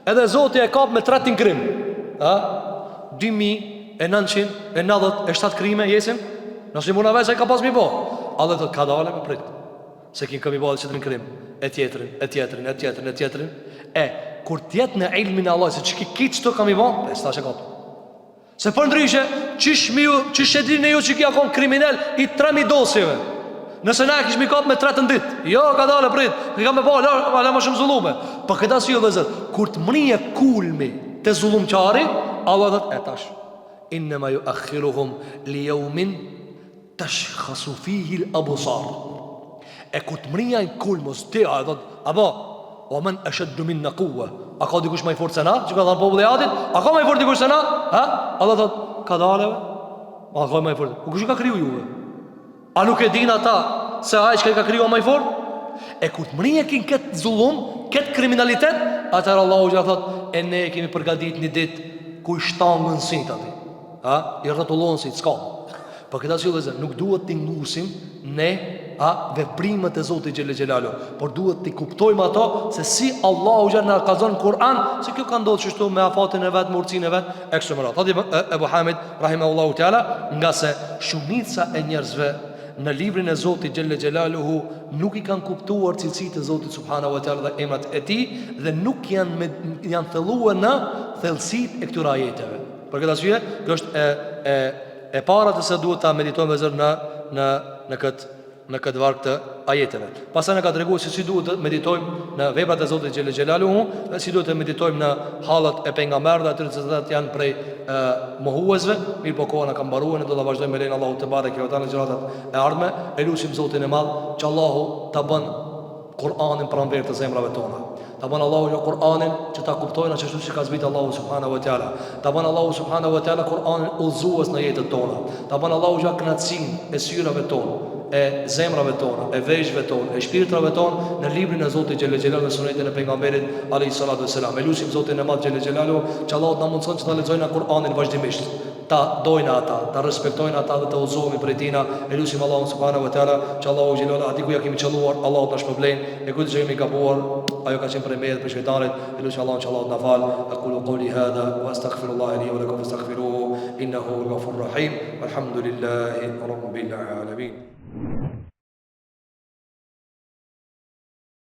edhe Zoti e kap me 300 krim, 2997 krime jesim, nëse muna veç e ka pas mi bo Allah do të ka dalë me prit. Se kin kemi bëllë që të krim e tjetërin. Kur tjetë në ilmin e Allah, se që ki që të kam i bëllë, sta që kapë. Se për ndryshe, qysh e dinë ju që ki akon kriminal i 3.000 dosjeve. Nëse na e kish mi kapë me 3 dit, jo, ka dalë prit, ki ka me bëllë, ala më shumë zullume. Për këta si jo dhe zërë, kur të mrije kulmi të zullumqari, Allah dhe të tash innema ju akhiruhum li jaumin tashkhasu fihi al-absar. Kur të mrija i kulmos ti a dhe apo o men ashaddu minna quwwa, a ka dikush më i fortë se na, që ka thënë populli i Adit, a ka më i fortë dikush se na, ha? Allah thot ka dalë, a ka më i fortë, kush ka kriju juve, a nuk e din ata se ai që ka kriju më i fortë? Kur të mrija kin këtë zullum, këtë kriminalitet, atëherë Allahu ja thot e ne kemi përgatitur një ditë ku i shtangën sit aty, i rrotullon sit, s'ka. Për këtë arsye nuk duhet të ngusim ne veprimet e Zotit xhelel xhelalu, por duhet të kuptojmë ato se si Allahu xha na ka dhënë Kur'an, se kjo ka ndodhur kështu me afatin e vet, me urtësinë e vet, e kështu me radhë. Thot Ebu Hamid rahimahullahu teala, nga se shumica e njerëzve në librin e Zotit xhelel xhelaluhu nuk i kanë kuptuar cilësitë e Zotit subhanahu wa taala dhe emrat e tij, dhe nuk janë thelluar në thellësitë e këtyre ajeteve. Për këtë arsye, kjo është e para të se duhet ta meditojmë vëzër në këtë varg të ajeteve. Pastaj ne ka treguar se si duhet të meditojmë në veprat e Zotit xhelel xhelaluhu, dhe si duhet të meditojmë në hallat e pejgamberëve, atyre që janë prej mohuesve. Mirë po koha na ka mbaruar, ne do ta vazhdojmë me lenin Allahu te bareke ve teala në gjëratat e ardhme. Elusim Zotin e Madh që Allahu ta bën Kur'anin pranverë të zemrave tona. Ta bën Allahu në Kur'anin që ta kuptojnë ashtu si ka zbritur Allahu subhanahu wa taala. Ta bën Allahu subhanahu wa taala Kur'anin udhëzues në jetën tona. Ta bën Allahu ja kënaqësinë e syrave tona, e zemrave tona, e veshjve tona, e shpirtrave tona në librin e Zotit xhelel xhelalu dhe sunetin e pejgamberit alayhi salatu wassalam. Elusim Zotin e Madh xhelel xhelalu që Allahu na mundson që ta lexojmë Kur'anin vazhdimisht, ta dojnë ata, ta respektojnë ata dhe të udhëzohemi prej tina. Elusim Allahu subhanahu wa taala që Allahu xhelal aty ku ja kemi qelluar, Allahu na shpërblen, e ku që kemi gabuar, ajo ka qenë prej meje për shejtanit. Elusim Allahu që Allahu na fal. Aqulu qawli hadha wa astaghfirullaha li wa lakum fastaghfiruhu innahu huwal ghafurur rahim. Walhamdulillahi rabbil alamin.